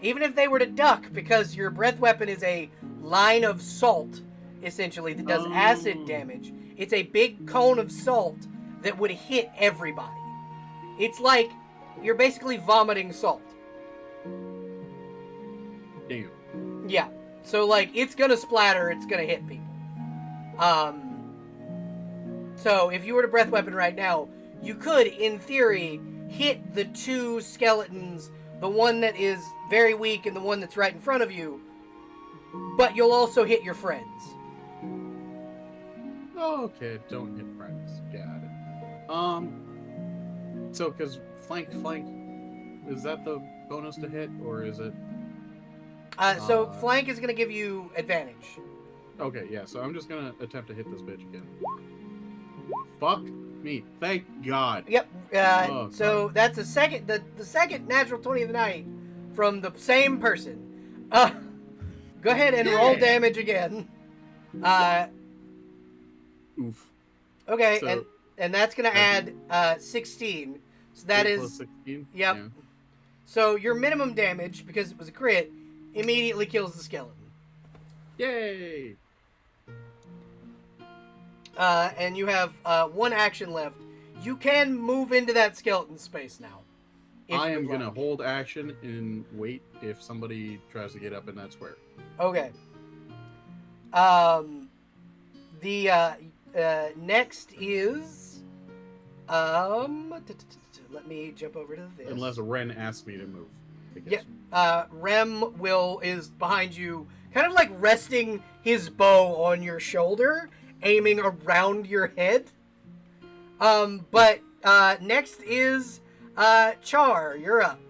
Even if they were to duck, because your breath weapon is a line of salt, essentially, that does acid damage. It's a big cone of salt that would hit everybody. It's like you're basically vomiting salt. Damn. Yeah. So, it's gonna splatter, it's gonna hit people. So, if you were to breath weapon right now, you could, in theory, hit the 2 skeletons, the one that is very weak and the one that's right in front of you, but you'll also hit your friends. Oh, okay, don't hit friends. Got it. So, because flank, is that the bonus to hit, or is it... So flank is going to give you advantage. Okay, yeah, so I'm just going to attempt to hit this bitch again. Fuck me. Thank God. Yep. So God. that's the second natural 20 of the night from the same person. Go ahead and roll damage again. Oof. Okay, So, and that's going to add 16. So that 8 is... plus 16? Yep. Yeah. So your minimum damage, because it was a crit, immediately kills the skeleton. Yay! And you have 1 action left. You can move into that skeleton space now. I am going to hold action and wait if somebody tries to get up in that square. Okay. The next is let me jump over to this. Unless Ren asks me to move. Yeah. Rem is behind you, kind of like resting his bow on your shoulder, aiming around your head. But next is Char. You're up.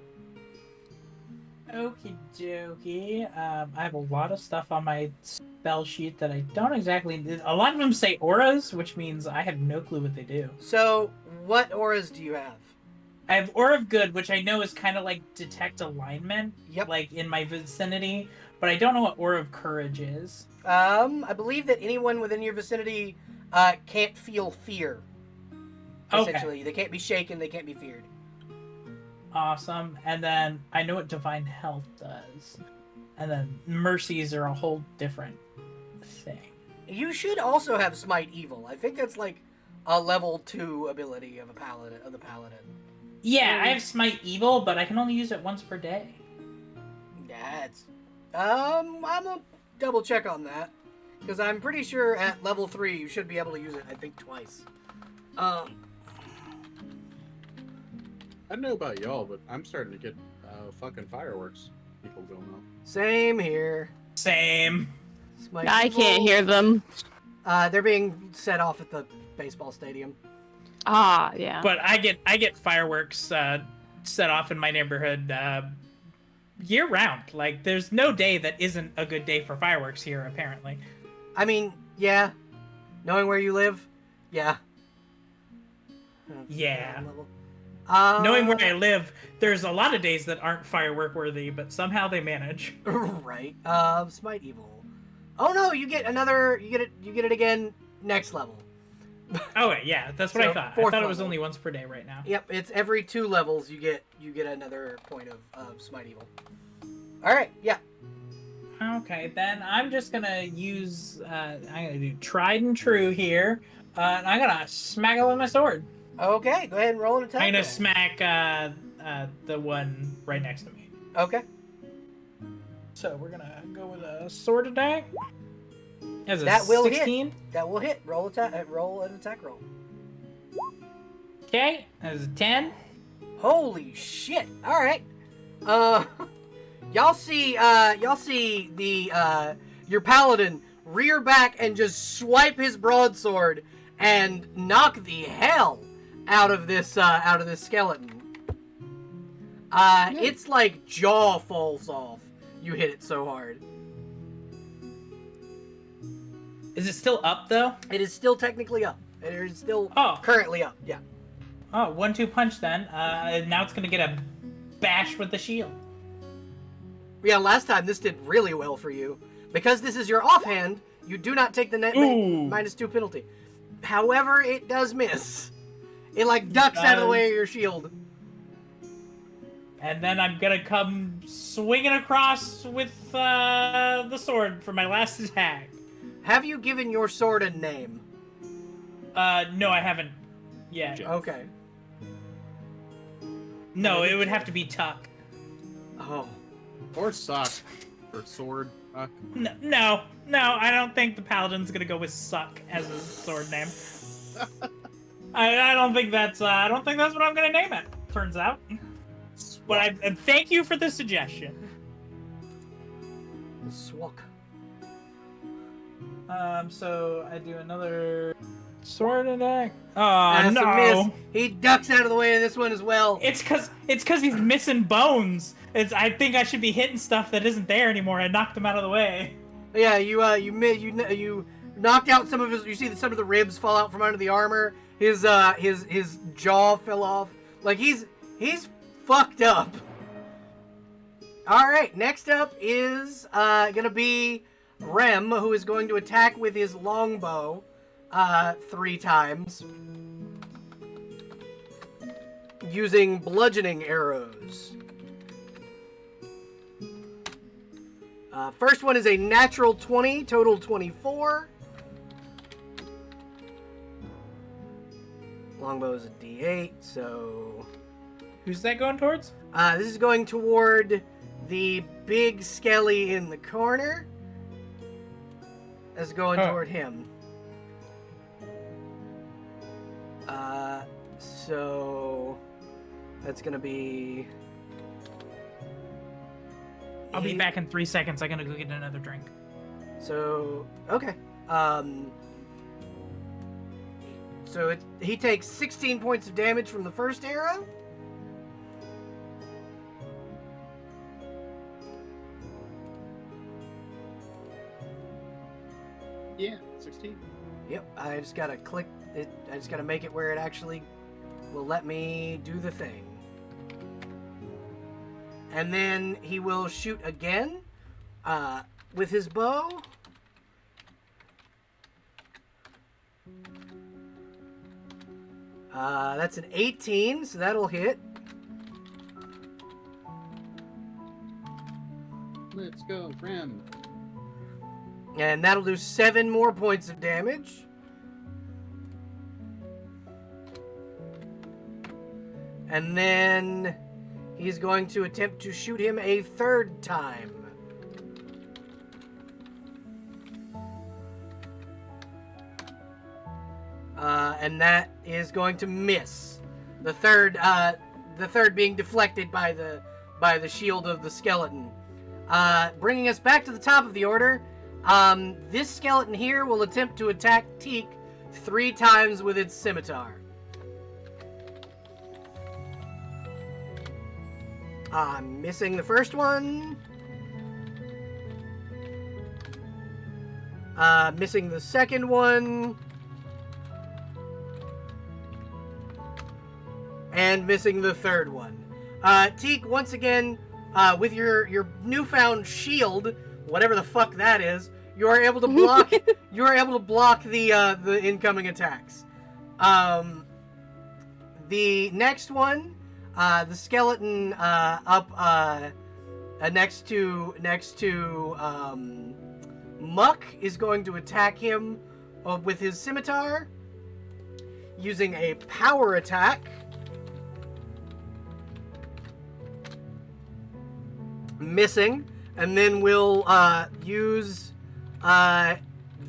Okie dokie. I have a lot of stuff on my spell sheet that I don't exactly... A lot of them say auras, which means I have no clue what they do. So, what auras do you have? I have Aura of Good, which I know is kind of like detect alignment, Yep. like in my vicinity, but I don't know what Aura of Courage is. I believe that anyone within your vicinity can't feel fear. Essentially, they can't be shaken, they can't be feared. Awesome. And then I know what Divine Health does. And then Mercies are a whole different thing. You should also have Smite Evil. I think that's like a level 2 ability of the paladin. Yeah, I have Smite Evil, but I can only use it once per day. That's... I'm gonna double check on that. Because I'm pretty sure at level 3 you should be able to use it, I think, twice. I don't know about y'all, but I'm starting to get fucking fireworks. People going off. Same here. Same. Smite I can't evil. hear them. They're being set off at the baseball stadium. Ah, yeah. But I get fireworks set off in my neighborhood year round. Like, there's no day that isn't a good day for fireworks here, apparently. I mean, yeah. Knowing where you live, yeah. Yeah. Level. Knowing where I live, there's a lot of days that aren't firework worthy, but somehow they manage. Right. Smite evil. Oh no, you get another. You get it again next level. Oh wait, yeah, that's what So, I thought. I fourth thought it was level. only once per day right now. Yep, it's every 2 levels you get another point of smite evil. All right. Yeah. Okay, then I'm just gonna use. I'm gonna do tried and true here. And I'm gonna smack it with my sword. Okay. Go ahead and roll an attack. I'm gonna roll. smack the one right next to me. Okay. So we're gonna go with a sword attack. As a That will hit. 16. That will hit. Roll an attack roll. Okay, as a 10. Holy shit! All right. Y'all see the your paladin rear back and just swipe his broadsword and knock the hell out of this skeleton. It's like jaw falls off. You hit it so hard. Is it still up though? It is still technically up. It is still Oh. currently up. Yeah. Oh, 1-2 punch then. Now it's gonna get a bash with the shield. Yeah. Last time this did really well for you because this is your offhand. You do not take the net Ooh. -2 penalty. However, it does miss. It like ducks out of the way of your shield. And then I'm gonna come swinging across with the sword for my last attack. Have you given your sword a name? No, I haven't yet. Okay. No, it would have to be Tuck. Oh. Or sock. Or sword. No, I don't think the paladin's gonna go with Suck as his sword name. I don't think that's what I'm gonna name it. Turns out. But I thank you for the suggestion. Swak. So I do another sword attack. Oh That's a no! miss. He ducks out of the way of this one as well. It's cause he's missing bones. I think I should be hitting stuff that isn't there anymore. I knocked him out of the way. Yeah, you knocked out some of his. You see some of the ribs fall out from under the armor. His jaw fell off. Like he's fucked up. All right, next up is gonna be Rem, who is going to attack with his longbow 3 times using bludgeoning arrows. First one is a natural 20, total 24. Longbow is a D8, so Who's that going towards? this is going toward the big skelly in the corner. That's going toward him. So that's gonna be. I'll be back in 3 seconds. I'm gonna go get another drink. So okay. So he takes 16 points of damage from the first arrow. Yeah, 16. Yep, I just gotta click it. I just gotta make it where it actually will let me do the thing. And then he will shoot again with his bow. That's an 18, so that'll hit. Let's go, Rem. And that'll do 7 more points of damage. And then he's going to attempt to shoot him a 3rd time. And that is going to miss. The third being deflected by the by the shield of the skeleton. Bringing us back to the top of the order, this skeleton here will attempt to attack Teak 3 times with its scimitar. Missing the first one. Missing the second one. And missing the third one. Teak, once again, with your newfound shield, whatever the fuck that is, you are able to block. You are able to block the incoming attacks. The next one, the skeleton up next to Muck is going to attack him with his scimitar using a power attack. Missing, and then we'll use the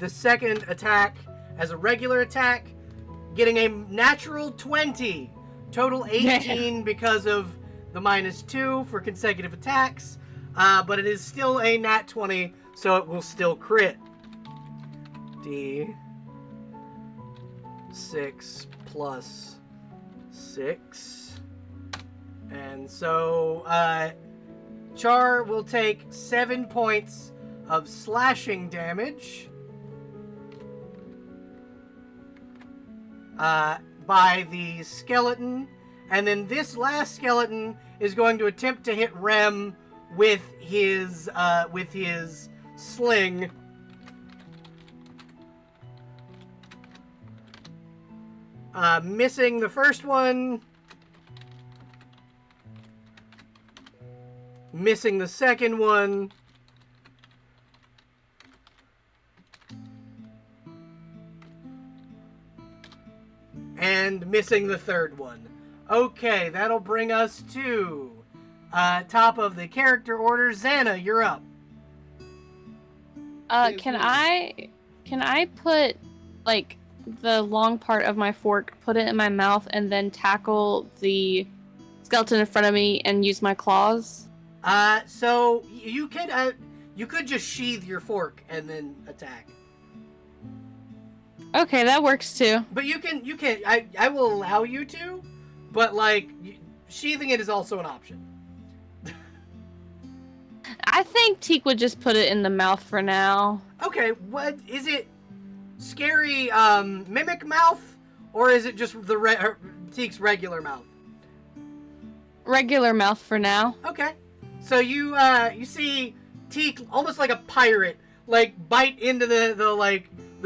second attack as a regular attack, getting a natural 20. Total 18 because of the -2 for consecutive attacks, but it is still a nat 20, so it will still crit. D6 plus 6. And so, Char will take 7 points of slashing damage by the skeleton, and then this last skeleton is going to attempt to hit Rem with his sling. Missing the first one. Missing the second one. And missing the third one. Okay, that'll bring us to top of the character order. Xana, you're up. Can I put, like, the long part of my fork, put it in my mouth, and then tackle the skeleton in front of me and use my claws? So you could just sheathe your fork and then attack. Okay, that works too. But you can. I will allow you to, but like sheathing it is also an option. I think Teak would just put it in the mouth for now. Okay, what is it? Scary mimic mouth, or is it just the Teak's regular mouth? Regular mouth for now. Okay, so you see Teak almost like a pirate, like bite into the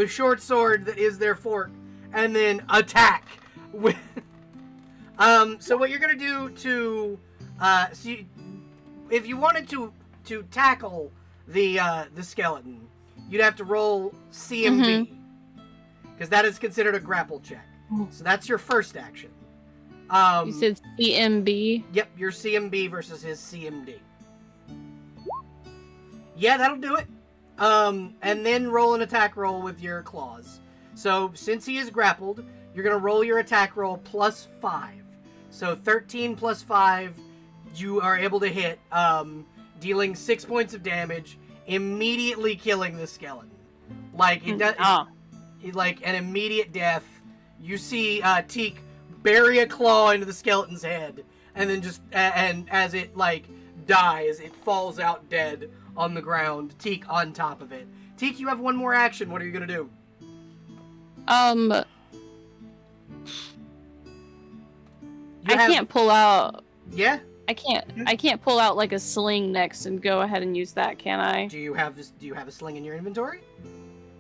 short sword that is their fork, and then attack with. So what you're gonna do to, if you wanted to tackle the skeleton, you'd have to roll CMB, because that is considered a grapple check. So that's your first action. You said CMB? Yep, your CMB versus his CMD. Yeah, that'll do it. And then roll an attack roll with your claws. So since he is grappled, you're gonna roll your attack roll plus 5. So 13 plus 5, you are able to hit, dealing 6 points of damage, immediately killing the skeleton. Like it does, like an immediate death. You see Teak bury a claw into the skeleton's head, and then just and as it like dies, it falls out dead on the ground. Teak on top of it. Teak, you have one more action. What are you gonna do? I can't pull out. Yeah. I can't pull out like a sling next and go ahead and use that, can I? Do you have a sling in your inventory?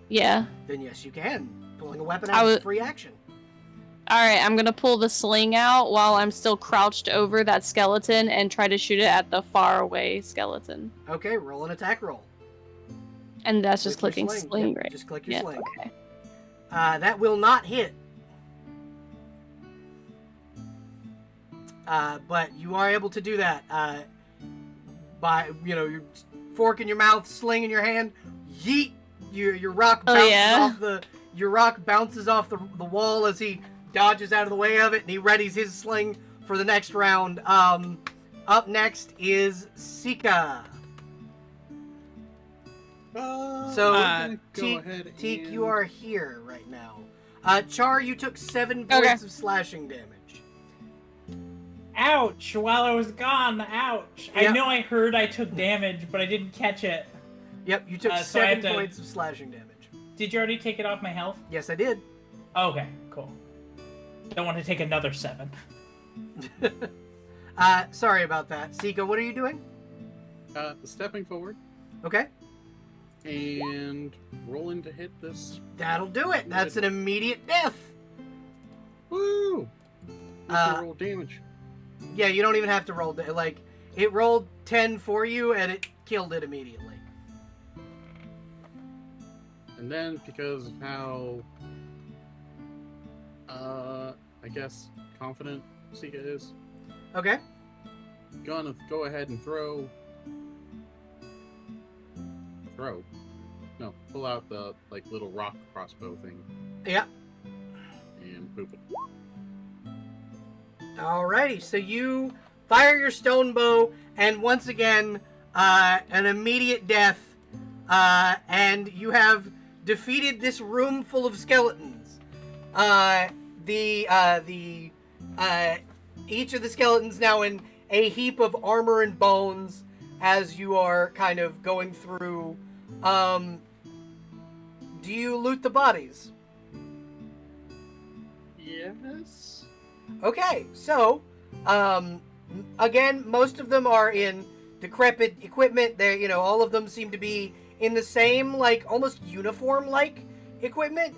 Yeah. Then yes, you can. Pulling a weapon out is a free action. Alright, I'm gonna pull the sling out while I'm still crouched over that skeleton and try to shoot it at the far away skeleton. Okay, roll an attack roll. And that's just Click your clicking sling, Yep, right? just click your Yeah, sling. okay. That will not hit. But you are able to do that by, your fork in your mouth, sling in your hand, yeet. Your rock bounces off the wall as he dodges out of the way of it, and he readies his sling for the next round. Up next is Sika. So, go Teak, ahead Teak, and... you are here right now. Char, you took 7 Okay. points of slashing damage. Ouch! While I was gone, ouch! Yeah. I know I heard I took damage, but I didn't catch it. Yep, you took So I 7 have to- points of slashing damage. Did you already take it off my health? Yes, I did. Okay, cool. Don't want to take another 7. Sorry about that. Sika, what are you doing? Stepping forward Okay. and rolling to hit this. That'll do it. That's an immediate death. Woo! Roll damage. Yeah, you don't even have to roll. Like, it rolled 10 for you, and it killed it immediately. And then, because of how, I guess, confident Sika is, Okay. gonna go ahead and throw. No, pull out the, like, little rock crossbow thing Yeah. and poop it. Alrighty, so you fire your stone bow, and once again, an immediate death, and you have defeated this room full of skeletons. Each of the skeletons now in a heap of armor and bones as you are kind of going through. Do you loot the bodies? Yes. Okay, so, again, most of them are in decrepit equipment. They're, all of them seem to be in the same, like, almost uniform-like equipment.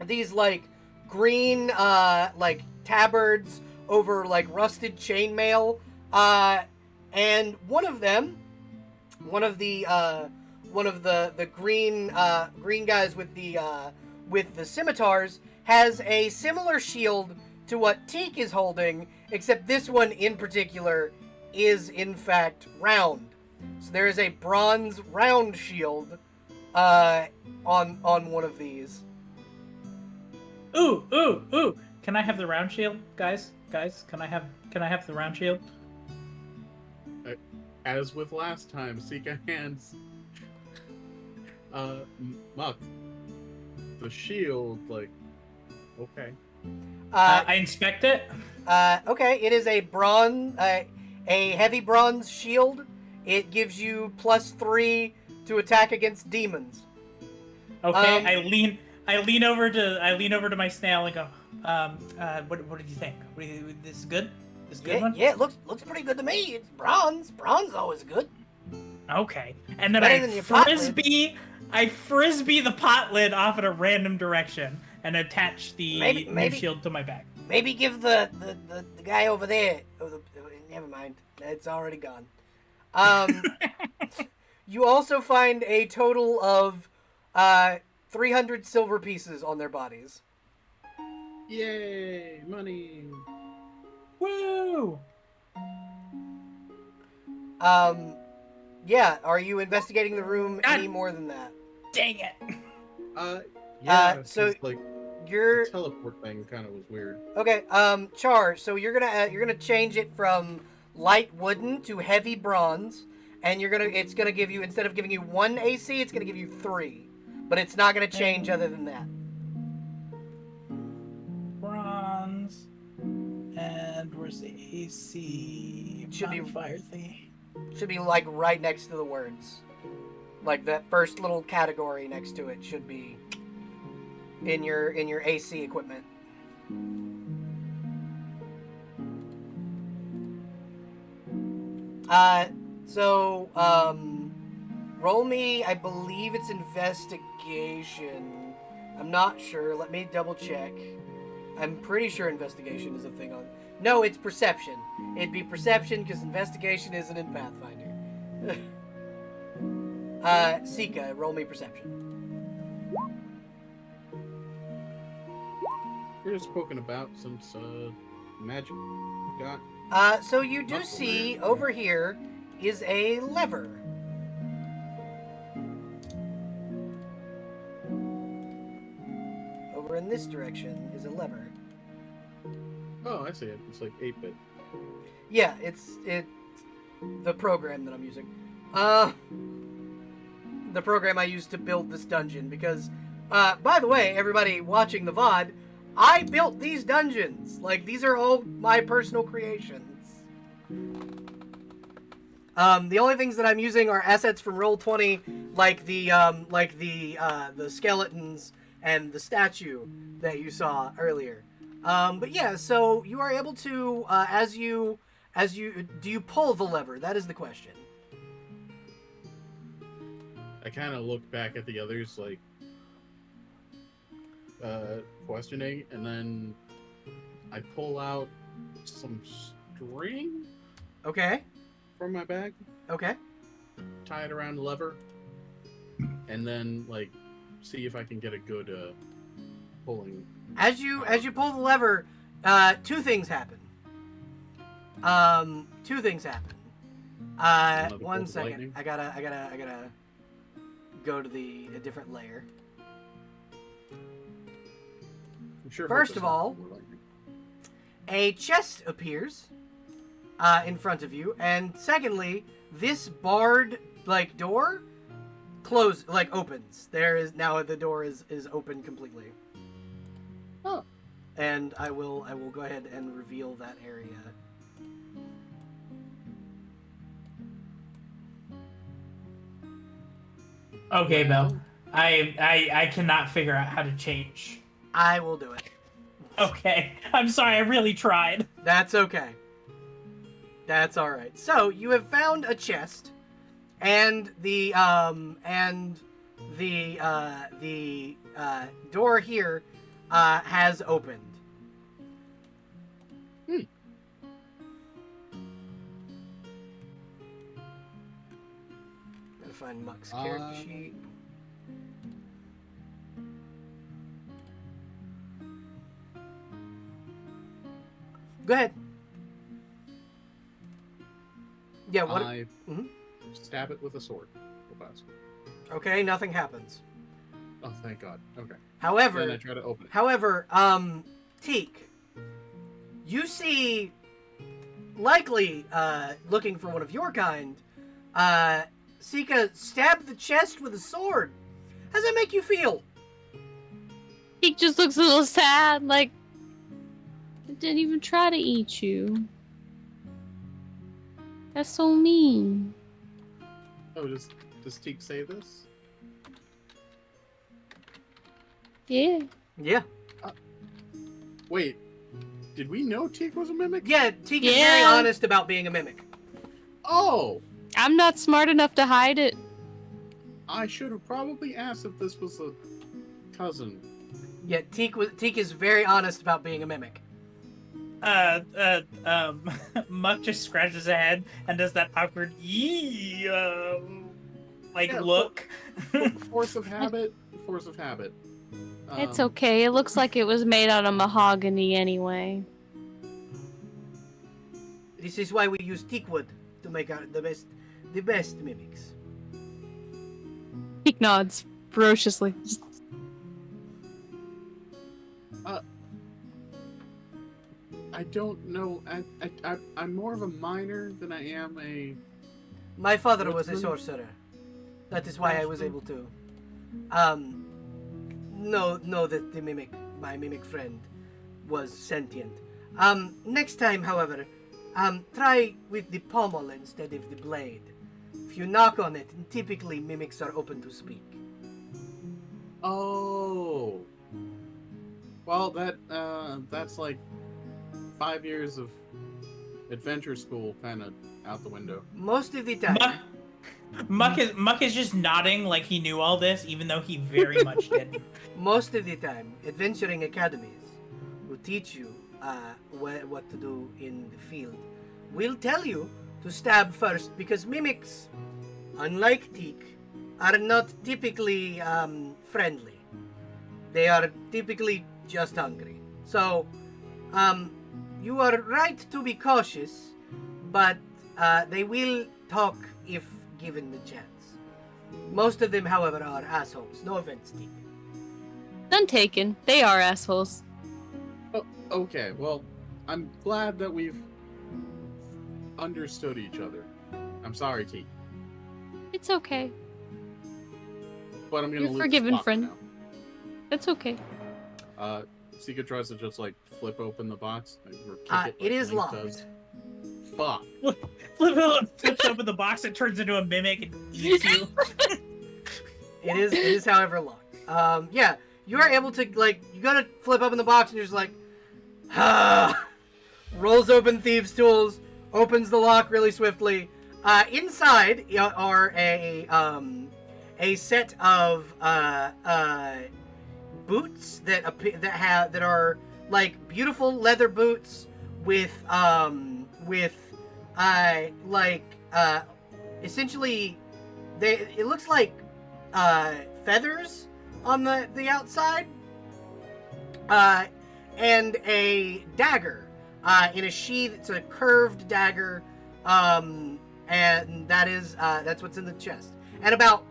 These, like, green, like, tabards over, like, rusted chainmail. And one of the green guys with the scimitars has a similar shield to what Teak is holding, except this one in particular is in fact round. So there is a bronze round shield on one of these. Ooh! Can I have the round shield, guys? Can I have the round shield? As with last time, Sika hands Muck the shield, like, okay. I inspect it. Okay, it is a heavy bronze shield. It gives you +3 to attack against demons. Okay, I lean over to my snail and go, what did you think? This is good? This is a good one? Yeah, it looks pretty good to me. It's bronze. Bronze is always good. Okay. And then Better than your pot lid. I frisbee the pot lid off in a random direction and attach the new shield to my back. Maybe give the guy over there. Never mind. It's already gone. You also find a total of 300 silver pieces on their bodies. Yay! Money! Woo! Yeah, are you investigating the room any more than that? Dang it! Yeah, so like, you're the teleport thing kind of was weird. okay. Char, so you're gonna change it from light wooden to heavy bronze, and it's gonna give you, instead of giving you 1 AC, it's gonna give you 3, but it's not gonna change other than that. Bronze. And where's the AC? Should be fire thingy. Should be like right next to the words. Like that first little category next to it should be in your AC equipment. Roll me, I believe it's investigation. I'm not sure. Let me double check. I'm pretty sure investigation is a thing on... No, it's perception. It'd be perception because investigation isn't in Pathfinder. Sika, roll me perception. We're just poking about since magic got... So you do see over here is a lever. Over in this direction is a lever. Oh, I see it. It's like 8-bit. Yeah, it's the program that I'm using. The program I used to build this dungeon because, by the way, everybody watching the VOD, I built these dungeons. Like, these are all my personal creations. The only things that I'm using are assets from Roll20, like the skeletons and the statue that you saw earlier. But yeah, so you are able to, do you pull the lever? That is the question. I kind of look back at the others, like, questioning, and then I pull out some string Okay. from my bag, Okay. tie it around the lever, and then, like, see if I can get a good, pulling. As you pull the lever, two things happen. Another One bolt of second. lightning? I gotta go to a different layer. I'm sure First hope of it's not all, more lightning. A chest appears in front of you, and secondly, this barred door opens. There is now the door is open completely. Oh. And I will go ahead and reveal that area. Okay, Belle. I cannot figure out how to change. I will do it. Okay. I'm sorry, I really tried. That's okay. That's all right. So you have found a chest, and the door here has opened. Gotta find Muck's character sheet. Go ahead. Yeah, what? I Mhm. stab it with a sword. Real fast. Okay, nothing happens. Oh, thank God. Okay. However, Then I try to open it. Teak, you see, likely, looking for one of your kind, Sika stabbed the chest with a sword. How does that make you feel? He just looks a little sad, like, I didn't even try to eat you. That's so mean. Oh, does Teak say this? Yeah. Yeah. Wait, did we know Teak was a mimic? Yeah, Teak is very Yeah. honest about being a mimic. Oh! I'm not smart enough to hide it. I should have probably asked if this was a cousin. Yeah, Teak is very honest about being a mimic. Muck just scratches his head and does that awkward Yeah, look. Force of habit. Force of habit. It's okay. It looks like it was made out of mahogany anyway. This is why we use teak wood to make the best mimics. He nods ferociously. I don't know. I'm more of a miner than I am a. My father was a Woodsman? sorcerer. That is why I was able to know that my mimic friend was sentient. Next time, however, try with the pommel instead of the blade. If you knock on it, typically mimics are open to speak. Oh. Well, that's like 5 years of adventure school kind of out the window. Most of the time. Muck is just nodding like he knew all this, even though he very much didn't. Most of the time, adventuring academies will teach you what to do in the field. Will tell you to stab first because mimics, unlike Teak, are not typically friendly. They are typically just hungry. So, you are right to be cautious, but they will talk if given the chance. Most of them, however, are assholes. No offense, Teak. None taken. They are assholes. Oh, okay. Well, I'm glad that we've understood each other. I'm sorry, T. It's okay. But I'm gonna You're lose forgiven, this box friend. It's okay. now. Sika tries to just like flip open the box. Or kick It is Link locked. does. Fuck. Flips open the box and turns into a mimic and eats you. It is, however, locked. Yeah, you are able to, like, you go to flip open the box and you're just like, rolls open thieves' tools, opens the lock really swiftly. Inside are a set of boots that are like beautiful leather boots with essentially it looks like feathers on the outside, and a dagger in a sheath. It's a curved dagger, and that's what's in the chest, and about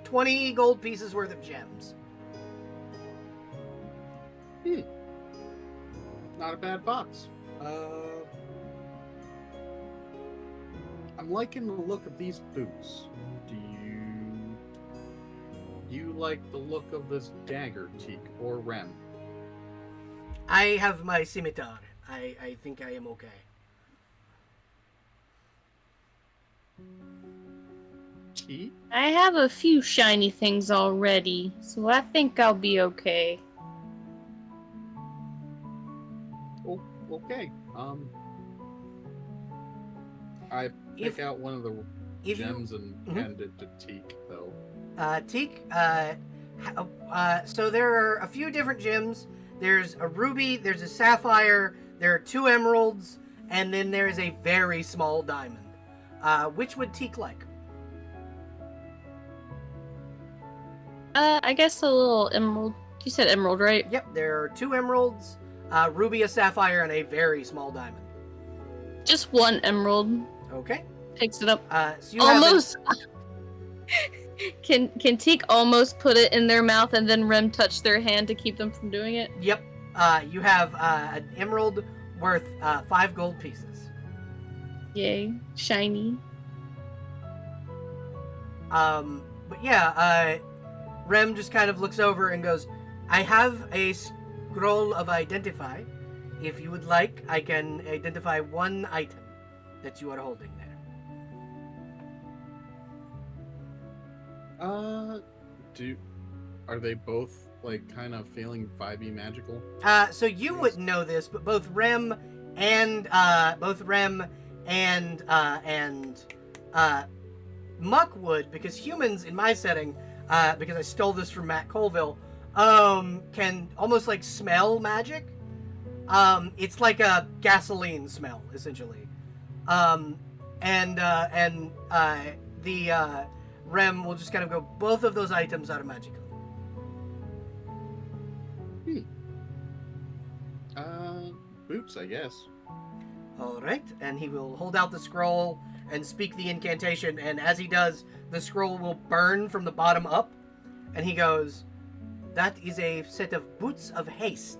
20 gold pieces worth of gems. Not a bad box. I'm liking the look of these boots. Do you like the look of this dagger, Teak, or Rem? I have my scimitar. I think I am okay. Teak? I have a few shiny things already, so I think I'll be okay. Oh, okay. I pick out one of the gems and hand it to Teak, though. Teak, so there are a few different gems. There's a ruby, there's a sapphire, there are 2 emeralds, and then there's a very small diamond. Which would Teak like? I guess a little emerald. You said emerald, right? Yep, there are 2 emeralds, ruby, a sapphire, and a very small diamond. Just 1 emerald. Okay. Picks it up. So you Almost. Can Teak almost put it in their mouth and then Rem touch their hand to keep them from doing it? Yep. You have an emerald worth 5 gold pieces. Yay. Shiny. But yeah, Rem just kind of looks over and goes, I have a scroll of identify. If you would like, I can identify 1 item that you are holding there. Are they both like kind of feeling vibey magical? So you wouldn't know this, but both Rem and Muck would, because humans in my setting, because I stole this from Matt Colville, can almost like smell magic. It's like a gasoline smell, essentially. Rem will just kind of go, both of those items are magical. Boots, I guess. Alright, and he will hold out the scroll and speak the incantation, and as he does, the scroll will burn from the bottom up, and he goes, that is a set of boots of haste.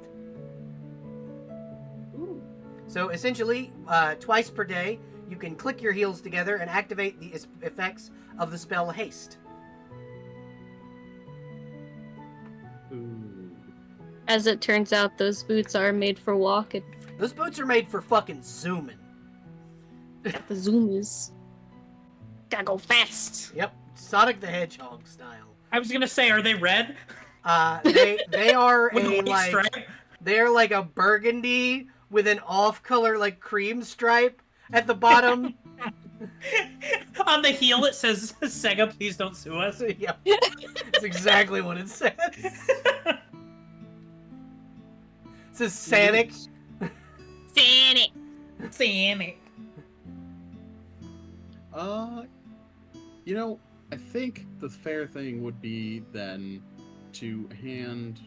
Ooh. So essentially, twice per day, you can click your heels together and activate the effects of the spell haste. Ooh. As it turns out, those boots are made for walking. Those boots are made for fucking zooming. The zoom is. Gotta go fast. Yep, Sonic the Hedgehog style. I was gonna say, are they red? They are With a a white stripe? they're like a burgundy with an off-color like cream stripe at the bottom. On the heel it says, Sega, please don't sue us. Yep, that's exactly what it says. It says Sonic. Sonic. Sonic. I think the fair thing would be then to hand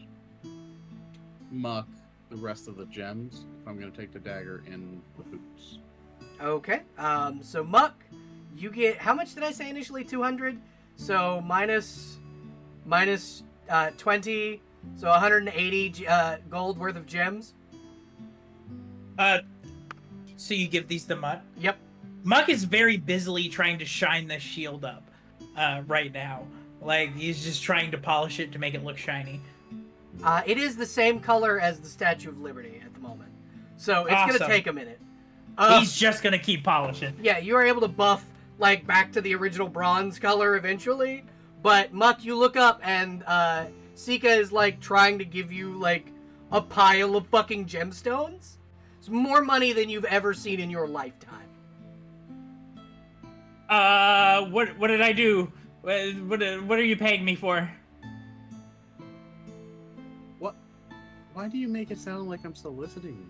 Muck the rest of the gems if I'm going to take the dagger and the boots. Okay, so Muck, you get, how much did I say initially? 200? So minus 20, so 180 gold worth of gems. So you give these to Mutt? Yep. Muck is very busily trying to shine this shield up right now. Like, he's just trying to polish it to make it look shiny. It is the same color as the Statue of Liberty at the moment. So it's going to Awesome. take a minute. He's just going to keep polishing. Yeah, you are able to buff, like, back to the original bronze color eventually. But, Muck, you look up and Sika is, like, trying to give you, like, a pile of fucking gemstones. It's more money than you've ever seen in your lifetime. What did I do? What are you paying me for? Why do you make it sound like I'm soliciting you?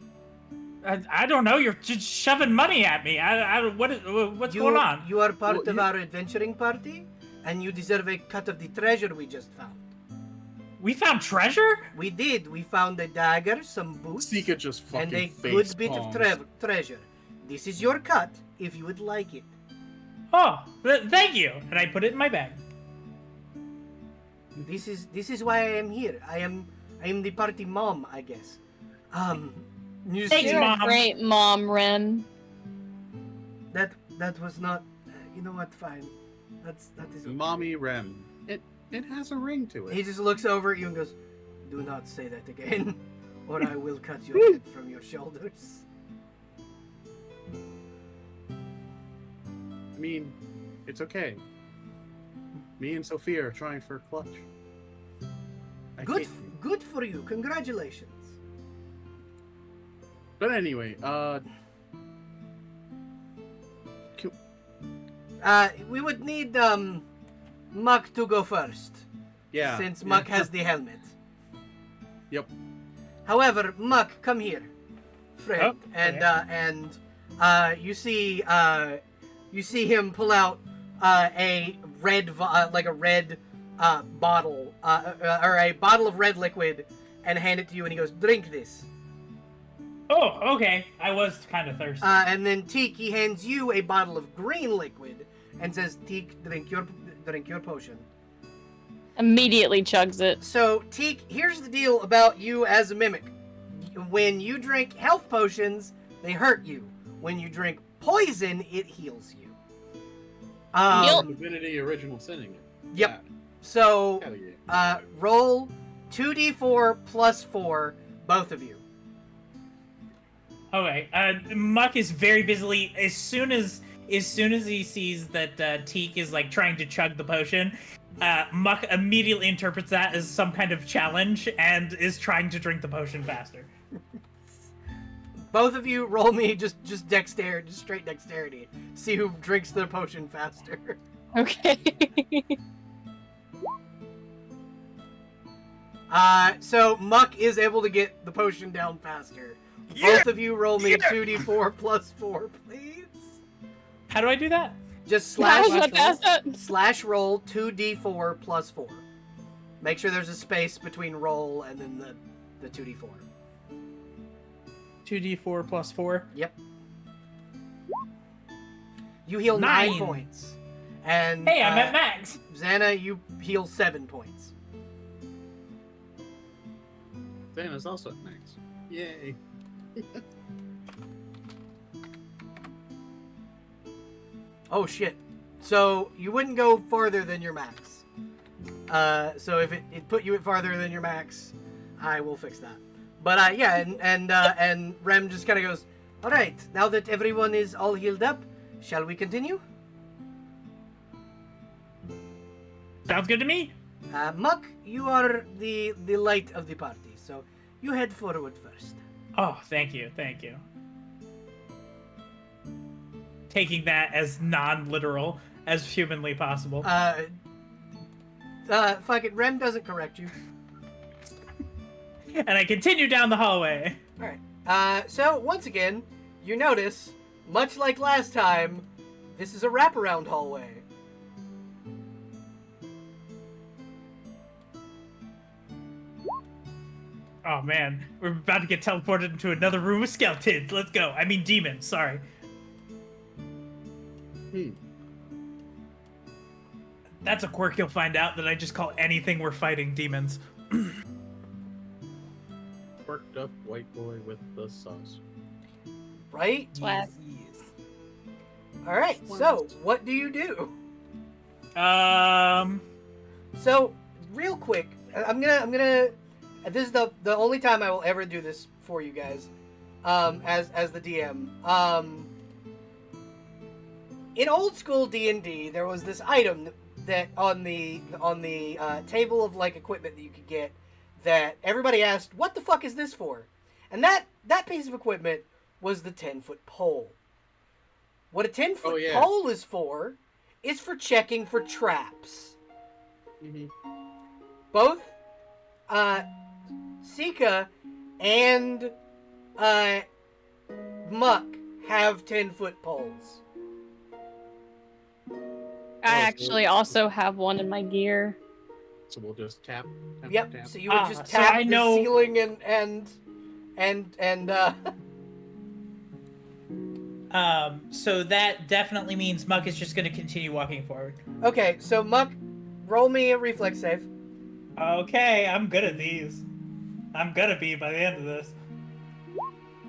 I don't know. You're just shoving money at me. What's going on? You are part Well, of you- our adventuring party, and you deserve a cut of the treasure we just found. We found treasure? We did. We found a dagger, some boots, Sika just and a fucking good face bit of palms. treasure. This is your cut, if you would like it. Oh, thank you. And I put it in my bag. This is why I am here. I am the party mom, I guess. You Thanks, see, You're Mom. a great mom, Rem. that was not. You know what? Fine. That is. Okay. Mommy Rem. It has a ring to He it. just looks over at you and goes, "Do not say that again, or I will cut your head from your shoulders." I mean, it's okay. Me and Sophia are trying for a clutch. Good for you. Congratulations. But anyway, We would need Muck to go first, yeah. since yeah. Muck has the helmet. Yep. However, Muck, come here, friend, Oh, and you see him pull out a red bottle or a bottle of red liquid and hand it to you, and he goes, "Drink this." Oh, okay. I was kind of thirsty. And then Teak, he hands you a bottle of green liquid and says, "Teak, drink your potion." Immediately chugs it. So, Teak, here's the deal about you as a mimic. When you drink health potions, they hurt you. When you drink poison, it heals you. Yup. Divinity original sinning it. Yep. So, Yeah. Hell yeah. roll 2d4 plus 4, both of you. Okay. Muck is very busily. As soon as he sees that Teak is like trying to chug the potion, Muck immediately interprets that as some kind of challenge and is trying to drink the potion faster. Both of you roll me just dexterity, just straight dexterity. See who drinks the potion faster. Okay. So Muck is able to get the potion down faster. Both of you roll me 2d4 plus 4, please. How do I do that? Just I was slash about to ask that. roll 2d4 plus 4. Make sure there's a space between roll and then the 2d4. 2d4 plus 4. Yep. You heal 9 9. points. And Hey, I'm at max. Xana, you heal 7 points. Xana's also at max. Yay. Oh shit. So you wouldn't go farther than your max. So if it put you at farther than your max, I will fix that. But yeah, and Rem just kind of goes, "All right, now that everyone is all healed up, shall we continue?" Sounds good to me. Muck, you are the light of the party, so you head forward first. Oh, thank you. Taking that as non-literal as humanly possible. Fuck it, Rem doesn't correct you. And I continue down the hallway. Alright. So once again, you notice, much like last time, this is a wraparound hallway. Oh man, we're about to get teleported into another room with skeletons. Let's go. I mean demons, sorry. That's a quirk you'll find out, that I just call anything we're fighting demons. Worked up white boy with the sauce. Right? Swag. All right. So, what do you do? So, real quick, I'm gonna. This is the only time I will ever do this for you guys, as the DM. In old school D&D, there was this item that on the table of like equipment that you could get that everybody asked, "What the fuck is this for?" And that piece of equipment was the 10-foot pole. What a 10-foot pole is for checking for traps. Mm-hmm. Both Sika and Muck have 10-foot poles. I actually also have one in my gear. So we'll just tap. Yep. Tap. So you would just so tap I the know- ceiling and So that definitely means Muck is just going to continue walking forward. Okay, so Muck, roll me a reflex save. Okay, I'm good at these. I'm gonna be by the end of this.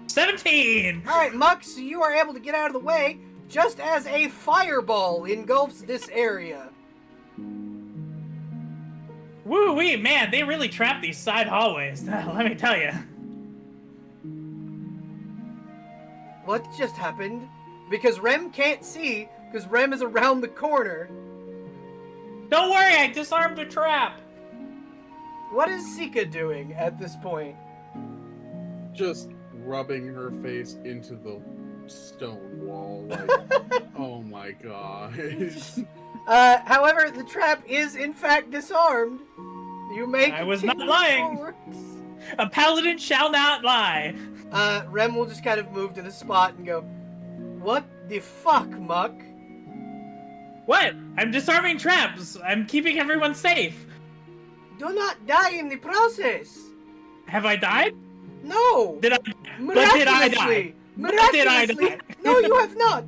17! All right, Muck, so you are able to get out of the way just as a fireball engulfs this area. Woo-wee, man, they really trap these side hallways. Let me tell you. What just happened? Because Rem can't see, because Rem is around the corner. Don't worry, I disarmed a trap. What is Sika doing at this point? Just rubbing her face into the stone wall. Like, oh my god. However, the trap is in fact disarmed. You may I was not continue lying. forwards. A paladin shall not lie. Rem will just kind of move to the spot and go, "What the fuck, Muck?" What? I'm disarming traps. I'm keeping everyone safe. Do not die in the process. Have I died? No. Did I? Miraculously. But did I die? But did I Miraculously. die? No, you have not.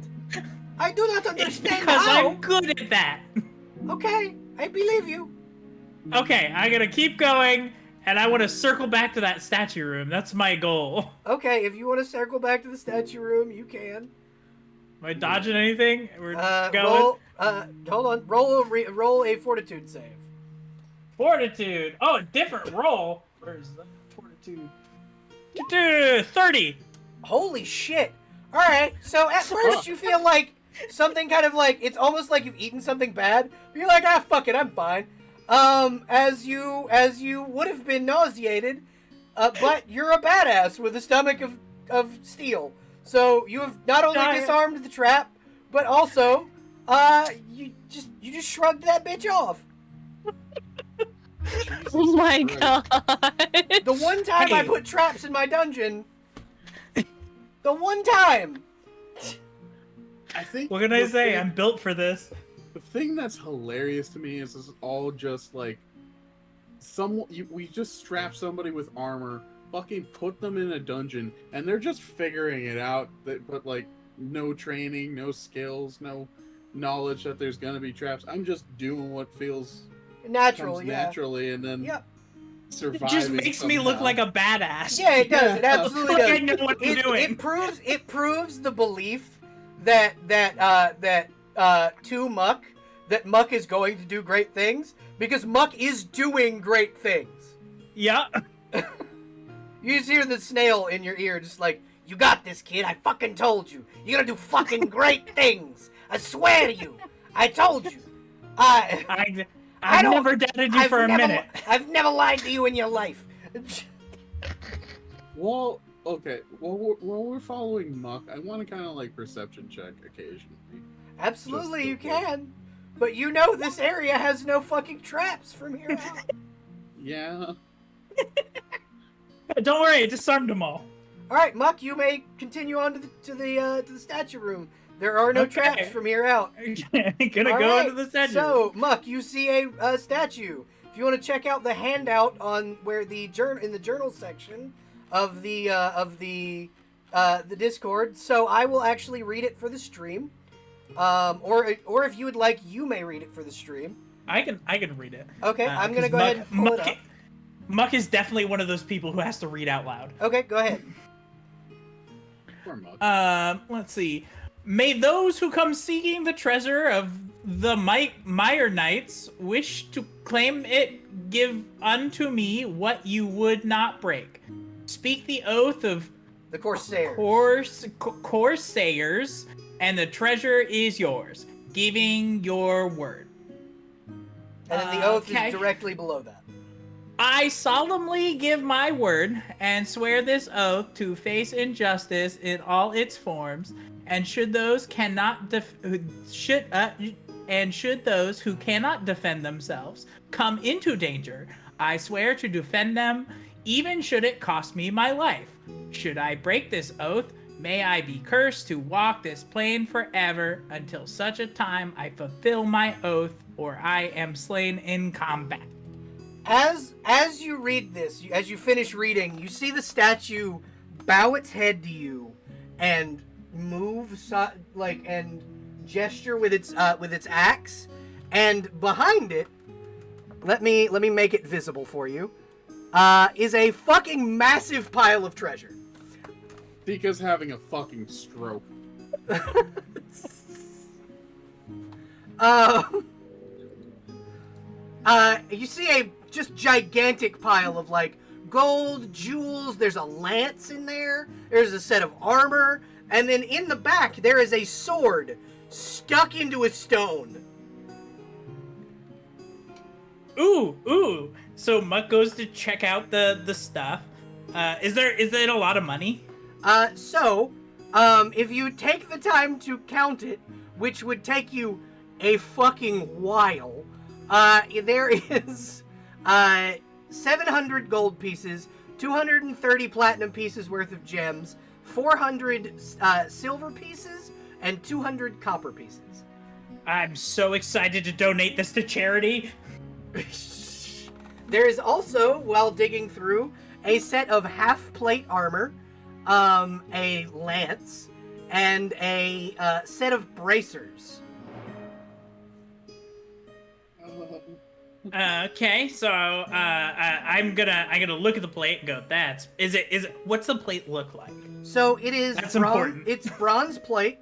I do not It's understand because how. I'm good at that. Okay, I believe you. Okay, I'm gonna keep going, and I want to circle back to that statue room. That's my goal. Okay, if you want to circle back to the statue room, you can. Am I dodging anything? We're going. Roll. Hold on. Roll a fortitude save. Fortitude. Oh, a different roll. Where's the fortitude? 30. Holy shit! All right. So at first you feel like something kind of like it's almost like you've eaten something bad. But you're like, ah, fuck it, I'm fine. As you would have been nauseated, but you're a badass with a stomach of steel. So you have not only disarmed the trap, but also, you just shrugged that bitch off. Oh my Christ. god. The one time I Hey. put traps in my dungeon. The one time. I think. What can I the say? thing- I'm built for this. The thing that's hilarious to me is this is all just like we just strap somebody with armor, fucking put them in a dungeon, and they're just figuring it out. But like no training, no skills, no knowledge that there's gonna be traps. I'm just doing what feels Natural, comes yeah. naturally, and then Yep. surviving. It just makes me look somehow. like a badass. Yeah, it does. It Yeah. absolutely Like does. I know what I'm doing. It proves the belief that to Muck that Muck is going to do great things because Muck is doing great things. Yeah. You just hear the snail in your ear, just like, "You got this, kid. I fucking told you. You're gonna do fucking great things. I swear to you. I told you. I I've don't- never doubted you for a minute. I've never lied to you in your life." Well, okay. While we're following Muck, I want to kind of like perception check occasionally. Absolutely, Just you the- can. But you know this area has no fucking traps from here out. Yeah. Don't worry, I disarmed them all. All right, Muck, you may continue on to the statue room. There are no Okay. traps from here out. Gonna All go right, into the statue. So, Muck, you see a statue. If you want to check out the handout on where the journal section of the Discord, so I will actually read it for the stream. Or if you would like, you may read it for the stream. I can read it. Okay, I'm gonna because go ahead and pull it up. Muck is definitely one of those people who has to read out loud. Okay, go ahead. Poor Muck. Let's see. May those who come seeking the treasure of the Mire Knights wish to claim it give unto me what you would not break. Speak the oath of The Corsairs. Corsairs, and the treasure is yours. Giving your word. And then the oath Okay. is directly below that. I solemnly give my word and swear this oath to face injustice in all its forms, and should those who cannot defend themselves come into danger, I swear to defend them, even should it cost me my life. Should I break this oath, may I be cursed to walk this plane forever until such a time I fulfill my oath or I am slain in combat. As you read this, as you finish reading, you see the statue bow its head to you and move and gesture with its axe, and behind it, let me make it visible for you, is a fucking massive pile of treasure. Tika's having a fucking stroke. You see a just gigantic pile of like gold, jewels. There's a lance in there. There's a set of armor, and then in the back there is a sword stuck into a stone. Ooh. So Muck goes to check out the stuff. Is it a lot of money? If you take the time to count it, which would take you a fucking while, there is 700 gold pieces, 230 platinum pieces worth of gems, 400 silver pieces, and 200 copper pieces. I'm so excited to donate this to charity. There is also, while digging through, a set of half-plate armor, a lance, and a set of bracers. Okay, so I'm gonna look at the plate and go, is it what's the plate look like? So it is That's bronze, important. It's bronze plate.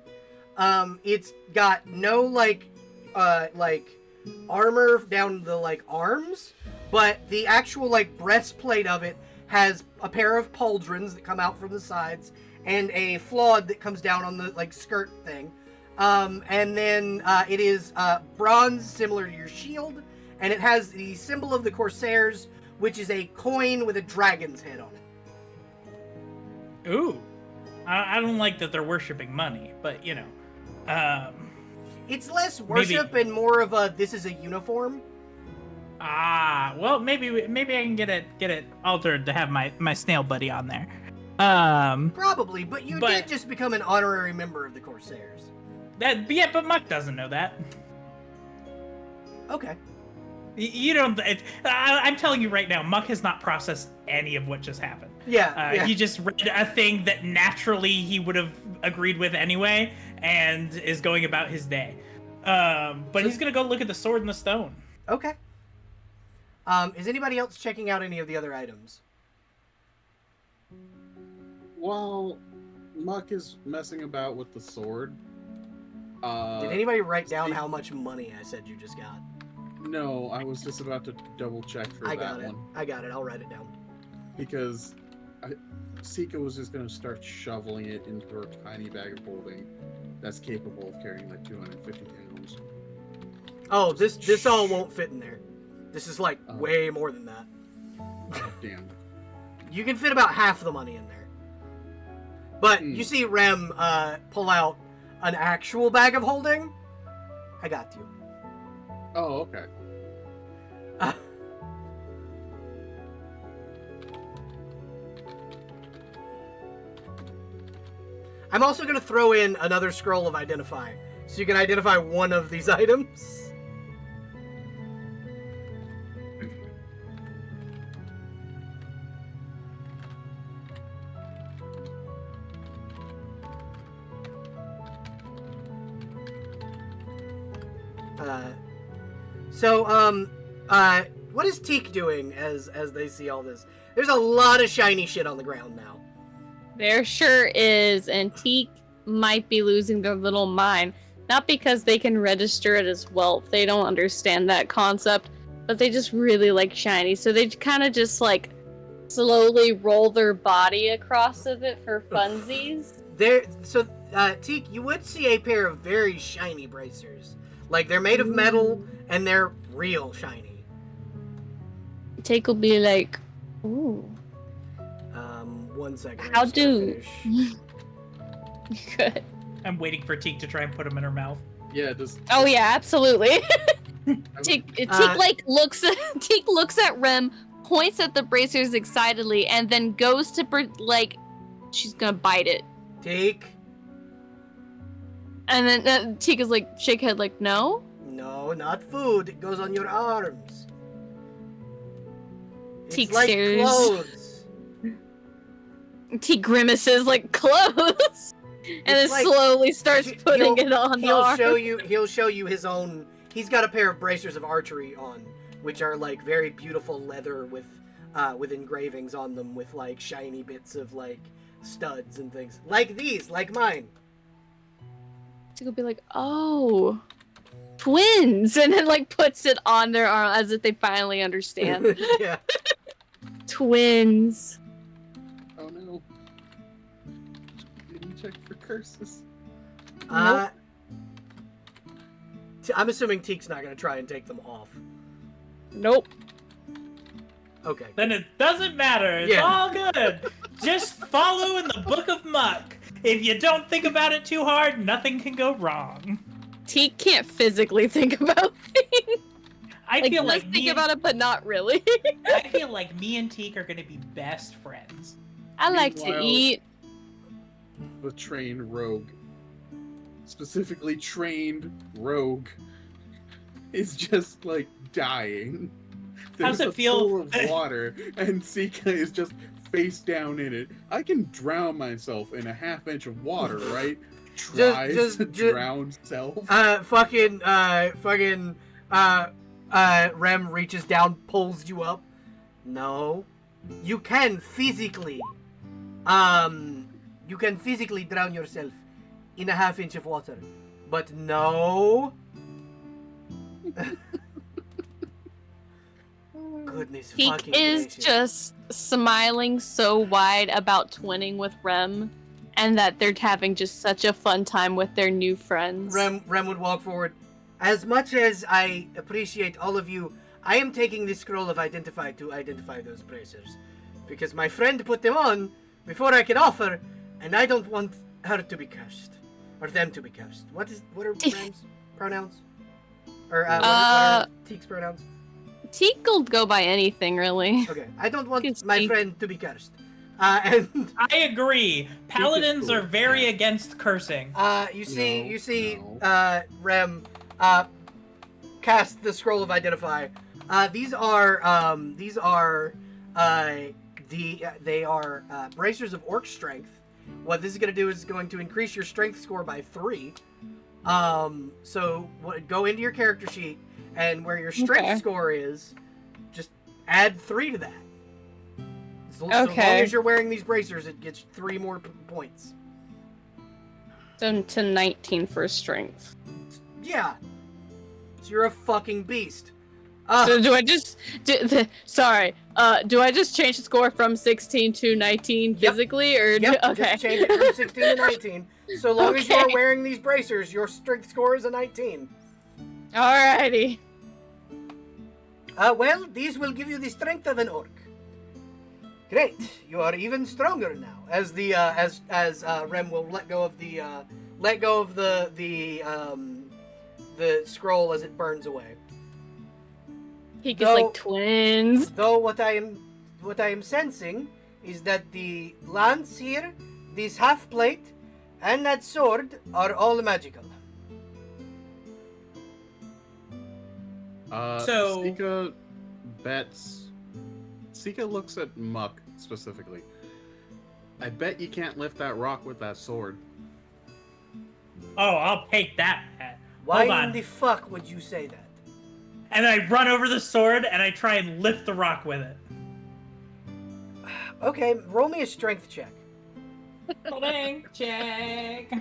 It's got no like armor down the like arms, but the actual like breastplate of it has a pair of pauldrons that come out from the sides and a flawed that comes down on the like skirt thing. And then it is bronze, similar to your shield, and it has the symbol of the Corsairs, which is a coin with a dragon's head on it. Ooh, I don't like that they're worshiping money, but you know, It's less worship and more of a this is a uniform. Well, maybe I can get it altered to have my snail buddy on there. Probably, but you did just become an honorary member of the Corsairs. But Muck doesn't know that. Okay. You don't. I'm telling you right now, Muck has not processed any of what just happened. Yeah. He just read a thing that naturally he would have agreed with anyway, and is going about his day. But he's gonna go look at the sword and the stone. Okay. Is anybody else checking out any of the other items? While Muck is messing about with the sword, Did anybody write down how much money I said you just got? No, I was just about to double check for that one. I got it. I'll write it down. Because Sika was just going to start shoveling it into her tiny bag of holding that's capable of carrying like 250 pounds. Oh, this all won't fit in there. This is like way more than that. Oh, damn. You can fit about half the money in there. But you see Rem pull out an actual bag of holding. I got you. Oh, okay. I'm also going to throw in another scroll of identify, so you can identify one of these items. What is Teak doing as they see all this? There's a lot of shiny shit on the ground now. There sure is. And Teak might be losing their little mind. Not because they can register it as wealth. They don't understand that concept. But they just really like shiny. So they kind of just like slowly roll their body across of it for funsies. Teak, you would see a pair of very shiny bracers. Like, they're made of metal, and they're real shiny. Teak will be like, ooh. 1 second. How do... Good. I'm waiting for Teak to try and put them in her mouth. Yeah, just. Oh yeah, absolutely. Teak looks at Rem, points at the bracers excitedly, and then goes to she's gonna bite it. Teak. And then Teak is like, shake head like, no? No, not food. It goes on your arms. Teak it's like stares. clothes. Teak grimaces like clothes. And then like, slowly starts putting it on the arm. He'll show you his own. He's got a pair of bracers of archery on, which are like very beautiful leather with engravings on them, with like shiny bits of like studs and things like these, like mine. Teak will be like, oh, twins, and then like puts it on their arm as if they finally understand. Yeah. Twins. Oh no. Didn't check for curses. Nope. I'm assuming Teak's not gonna try and take them off. Nope. Okay. Then it doesn't matter. It's all good. Just follow in the Book of Muck. If you don't think about it too hard, nothing can go wrong. Teak can't physically think about things. I feel like think about it, but not really. I feel like me and Teak are gonna be best friends. I like to Meanwhile- eat. The trained rogue, specifically trained rogue, is just like dying. How's There's it a feel? pool of water, and Sika is just face down in it. I can drown myself in a half-inch of water, right? Tries to drown self. Rem reaches down, pulls you up. No, you can physically drown yourself in a half-inch of water, but no. Goodness fucking Teak is gracious. just smiling so wide about twinning with Rem, and that they're having just such a fun time with their new friends. Rem would walk forward. As much as I appreciate all of you, I am taking this scroll of identify to identify those bracers, because my friend put them on before I could offer, and I don't want her to be cursed, or them to be cursed. What are Rem's pronouns? Or what are Teak's pronouns? Teak will go by anything, really. Okay, I don't want It's my Teak. friend to be cursed. And I agree. Paladins are very against cursing. you see, No. Rem cast the scroll of identify. These are bracers of orc strength. What this is going to do is going to increase your strength score by 3. So go into your character sheet, and where your strength score is, just add 3 to that. So long as you're wearing these bracers, it gets 3 more points. So to 19 for strength. Yeah. So you're a fucking beast. So do I just... do I just change the score from 16 to 19 physically, or... Yep, Okay. just change it from 16 to 19. So long as you're wearing these bracers, your strength score is a 19. Alrighty. Well, these will give you the strength of an orc. Great, you are even stronger now. As the Rem will let go of the scroll as it burns away. He gets like twins. Though what I am sensing is that the lance here, this half plate, and that sword are all magical. So- Sika looks at Muck specifically. I bet you can't lift that rock with that sword. Oh, I'll take that. Why Hold on. in the fuck would you say that? And I run over the sword and I try and lift the rock with it. Okay, roll me a strength check. Dang, check.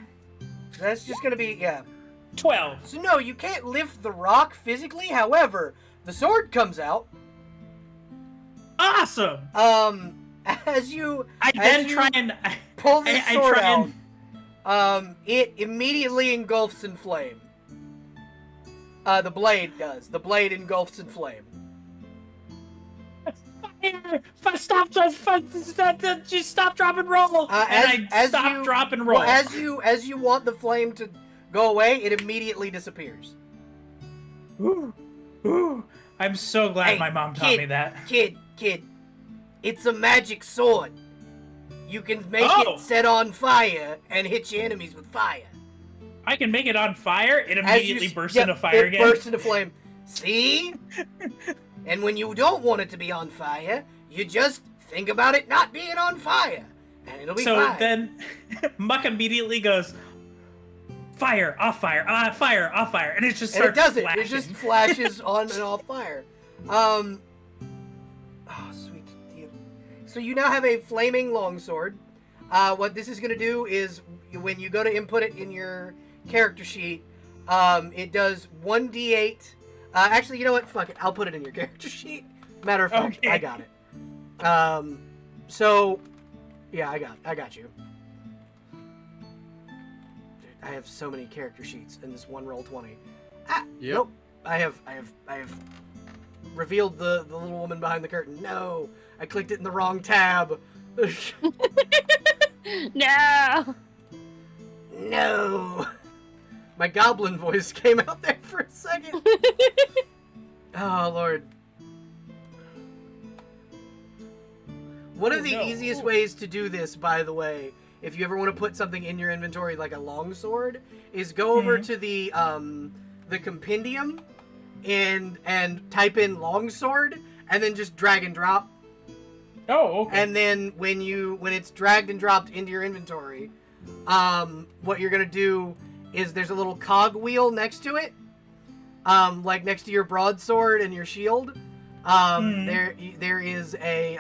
That's just gonna be, yeah. 12. So no, you can't lift the rock physically. However, the sword comes out. Awesome. As you try and pull this sword try out, it immediately engulfs in flame. The blade does. The blade engulfs in flame. Stop, drop, and roll. Stop, drop, and roll. Well, as you want the flame to go away, it immediately disappears. Ooh. I'm so glad my mom taught me that. Kid, it's a magic sword. You can make it set on fire and hit your enemies with fire. I can make it on fire. It immediately bursts into fire again. It bursts into flame. See? And when you don't want it to be on fire, you just think about it not being on fire, and it'll be fine. So then, Muck immediately goes, fire, off fire, fire, off fire, and it just starts flashing. It just flashes on and off fire. Oh, sweet. So you now have a flaming longsword. What this is going to do is, when you go to input it in your character sheet, it does 1d8. Actually, you know what? Fuck it. I'll put it in your character sheet. Matter of fact, okay. I got it. So, yeah, I got you. I have so many character sheets in this one Roll20. Yep. Nope. I have revealed the little woman behind the curtain. No, I clicked it in the wrong tab. No. My goblin voice came out there for a second. Oh, Lord. One of the easiest ways to do this, by the way, if you ever want to put something in your inventory like a longsword, is go over to the compendium and type in longsword and then just drag and drop. Oh, okay. And then when it's dragged and dropped into your inventory, what you're gonna do is there's a little cog wheel next to it, like next to your broadsword and your shield. There is a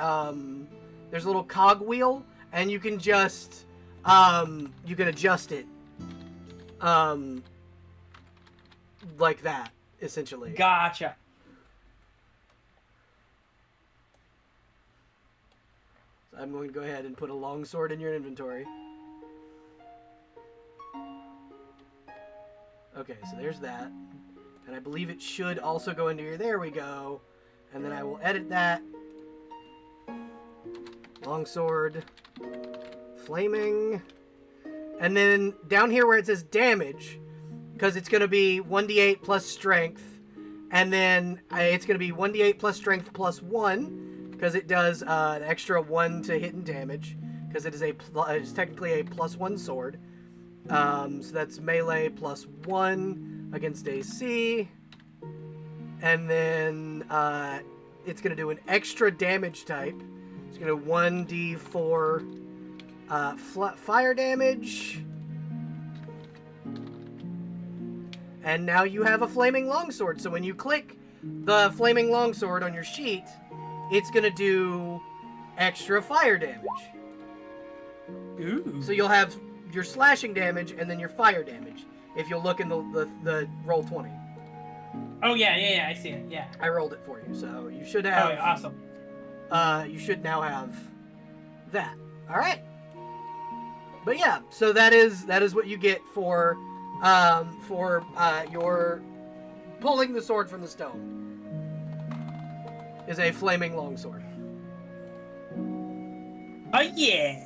there's a little cog wheel, and you can just you can adjust it like that, essentially. Gotcha. So I'm going to go ahead and put a longsword in your inventory. Okay, so there's that. And I believe it should also go into your... There we go. And then I will edit that. Longsword. Flaming. And then down here where it says damage, because it's going to be 1d8 plus strength. And then it's going to be 1d8 plus strength plus 1, because it does an extra 1 to hit and damage, because it is technically a +1 sword. So that's melee plus 1 against AC. And then it's going to do an extra damage type. It's going to 1d4 fire damage. And now you have a flaming longsword. So when you click the flaming longsword on your sheet, it's going to do extra fire damage. Ooh. So you'll have your slashing damage and then your fire damage, if you'll look in the Roll20. Oh yeah, I see it. Yeah. I rolled it for you, so you should have. Oh, yeah, awesome. You should now have that. All right. But yeah, so that is what you get for your pulling the sword from the stone. Is a flaming longsword. Oh yeah.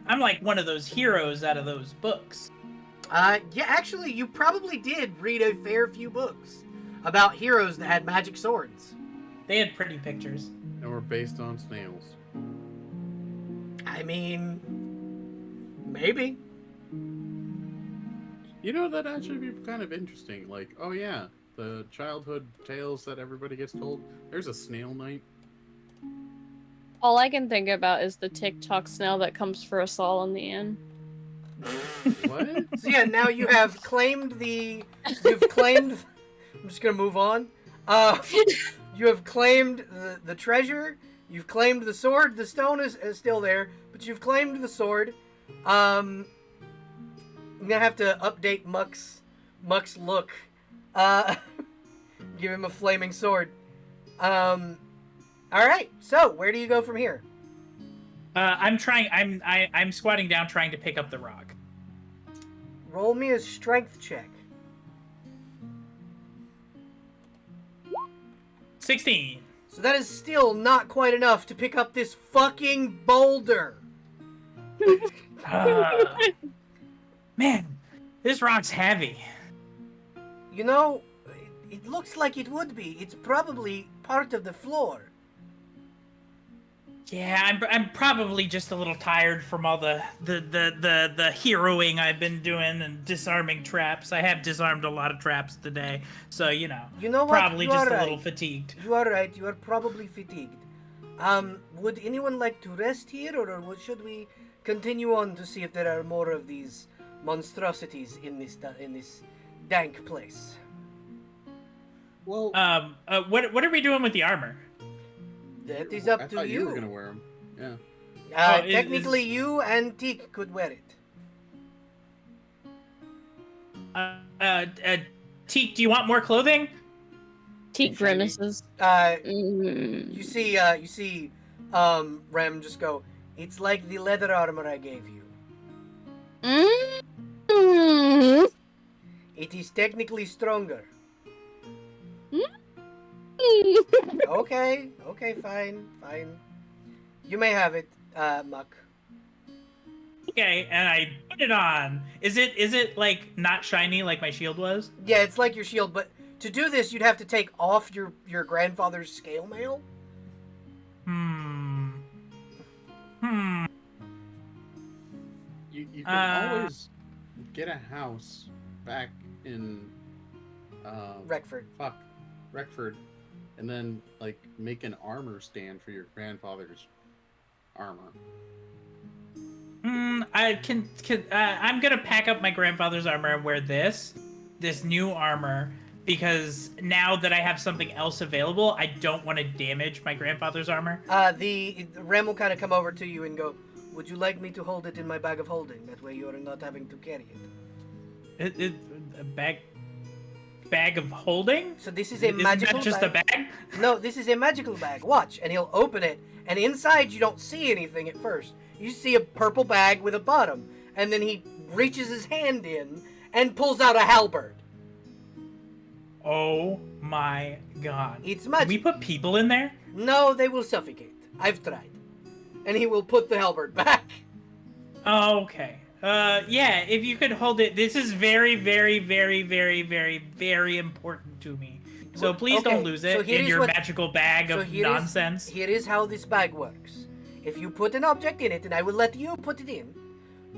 I'm like one of those heroes out of those books. Yeah, actually, you probably did read a fair few books about heroes that had magic swords. They had pretty pictures. And were based on snails. I mean, maybe. You know, that'd actually be kind of interesting. Like, oh yeah, the childhood tales that everybody gets told. There's a snail knight. All I can think about is the TikTok snail that comes for us all in the end. What? So yeah, now you have claimed you've claimed, I'm just gonna move on. You have claimed the treasure, you've claimed the sword, the stone is still there, but you've claimed the sword. I'm gonna have to update Muck's look. Give him a flaming sword. All right. So where do you go from here? I'm squatting down, trying to pick up the rock. Roll me a strength check. 16. So that is still not quite enough to pick up this fucking boulder. Man, this rock's heavy. You know, it looks like it would be. It's probably part of the floor. Yeah, I'm probably just a little tired from all the heroing I've been doing and disarming traps. I have disarmed a lot of traps today, so you know what? Probably You just are a little right. fatigued. You are right. You are probably fatigued. Would anyone like to rest here, or should we continue on to see if there are more of these monstrosities in this dank place? Well, What are we doing with the armor? That is up I to thought you you. were gonna wear them. Yeah. Technically, you and Teak could wear it. Teak, do you want more clothing? Teak grimaces. You see, Rem just go, "It's like the leather armor I gave you. Mm. It is technically stronger." Okay, fine. You may have it, Muck. Okay, and I put it on. Is it like not shiny like my shield was? Yeah, it's like your shield, but to do this, you'd have to take off your grandfather's scale mail. You can always get a house back in Reckford, and then like make an armor stand for your grandfather's armor. I'm gonna pack up my grandfather's armor and wear this new armor, because now that I have something else available, I don't want to damage my grandfather's armor. The Rem will kind of come over to you and go, "Would you like me to hold it in my bag of holding? That way you are not having to carry it." A bag of holding? So this is a magical just bag. a bag? No, this is a magical bag. Watch, and he'll open it, and inside you don't see anything at first. You see a purple bag with a bottom, and then he reaches his hand in and pulls out a halberd. Oh my god. It's magic. Can we put people in there? No, they will suffocate. I've tried. And he will put the halberd back. Oh, okay. Yeah, if you could hold it. This is very, very, very, very, very, very important to me. So please don't lose it in your magical bag of nonsense. Here is how this bag works. If you put an object in it, and I will let you put it in.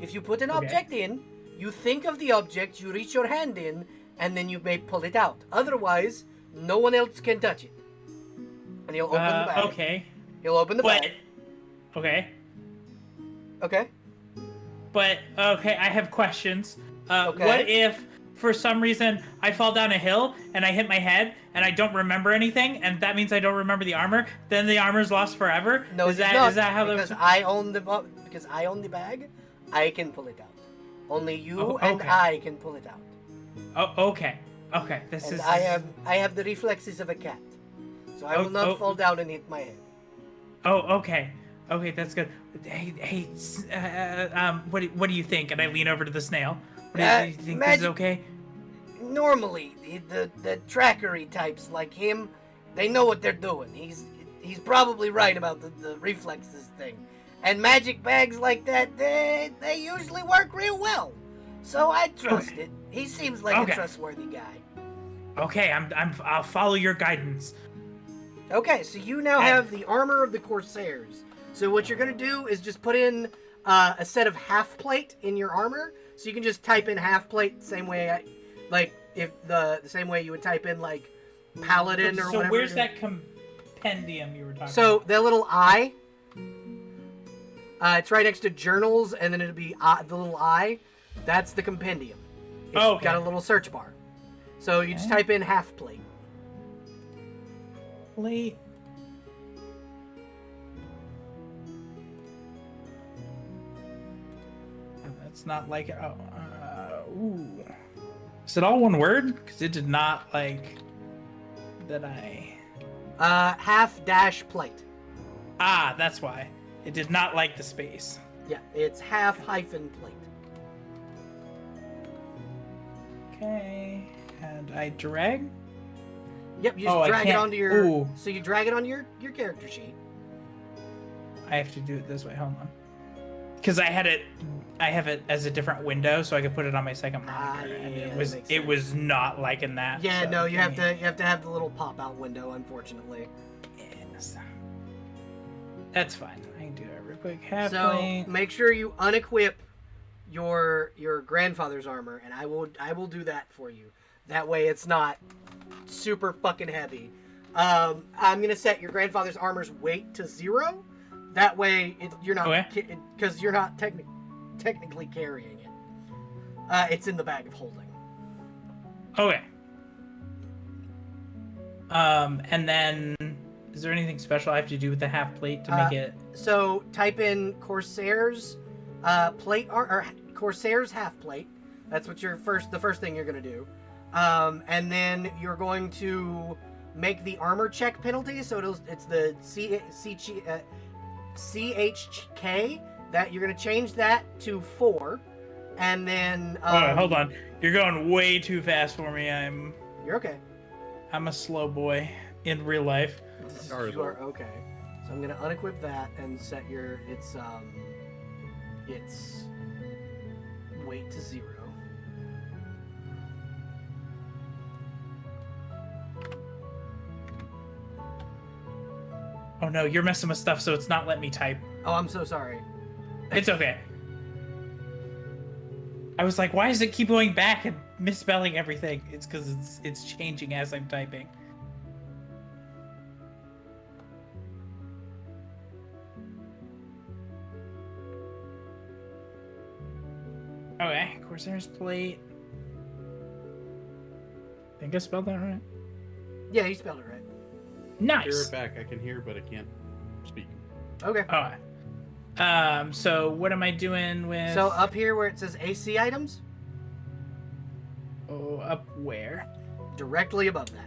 If you put an object in, you think of the object, you reach your hand in, and then you may pull it out. Otherwise, no one else can touch it. And he'll open the bag. Okay. He'll open the bag. Okay. Okay. But, okay, I have questions. Okay. What if, for some reason, I fall down a hill, and I hit my head, and I don't remember anything, and that means I don't remember the armor? Then the armor's lost forever? No, is that how because I own the bag, I can pull it out. Only you and I can pull it out. Oh, okay. Okay, I have the reflexes of a cat, so I will not fall down and hit my head. Oh, okay. Okay, that's good. Hey, what do you think? And I lean over to the snail. Do you think this is okay? Normally, the trackery types like him, they know what they're doing. He's probably right about the reflexes thing. And magic bags like that, they usually work real well. So I trust it. He seems like a trustworthy guy. Okay, I'll follow your guidance. Okay, so you now have the armor of the Corsairs. So what you're gonna do is just put in a set of half plate in your armor. So you can just type in half plate the same way, the same way you would type in like Paladin or whatever. So where's that compendium you were talking about? So the little I. It's right next to journals, and then it'll be the little I. That's the compendium. It's got a little search bar. So you just type in half plate. Plate. That's not like it. Ooh. Is it all one word? Because it did not like that I. Half dash plate. Ah, that's why. It did not like the space. Yeah, it's half hyphen plate. Okay. And I drag? Yep, you just drag it onto your. Ooh. So you drag it onto your character sheet. I have to do it this way. Hold on. Because I have it as a different window, so I could put it on my second monitor, and it was not liking that. Yeah, so no, you have to have the little pop out window, unfortunately. Yes. That's fine. I can do that real quick. So make sure you unequip your grandfather's armor, and I will do that for you. That way, it's not super fucking heavy. I'm gonna set your grandfather's armor's weight to 0. That way, you're not because you're not technically carrying it. It's in the bag of holding. Okay. And then is there anything special I have to do with the half plate to make it? So type in Corsair's plate or Corsair's half plate. That's what the first thing you're gonna do. And then you're going to make the armor check penalty. So it's the CHK that you're going to change that to 4, and then hold on, you're going way too fast for me. You're okay. I'm a slow boy in real life. You are okay. So I'm going to unequip that and set its weight to 0. Oh no, you're messing with stuff, so it's not letting me type. Oh, I'm so sorry. It's okay. I was like, why does it keep going back and misspelling everything? It's because it's changing as I'm typing. Okay, Corsair's plate. I think I spelled that right. Yeah, you spelled it right. Nice. Hear it back. I can hear, but I can't speak. Okay. All right. So what am I doing with? So up here where it says AC items. Oh, up where? Directly above that.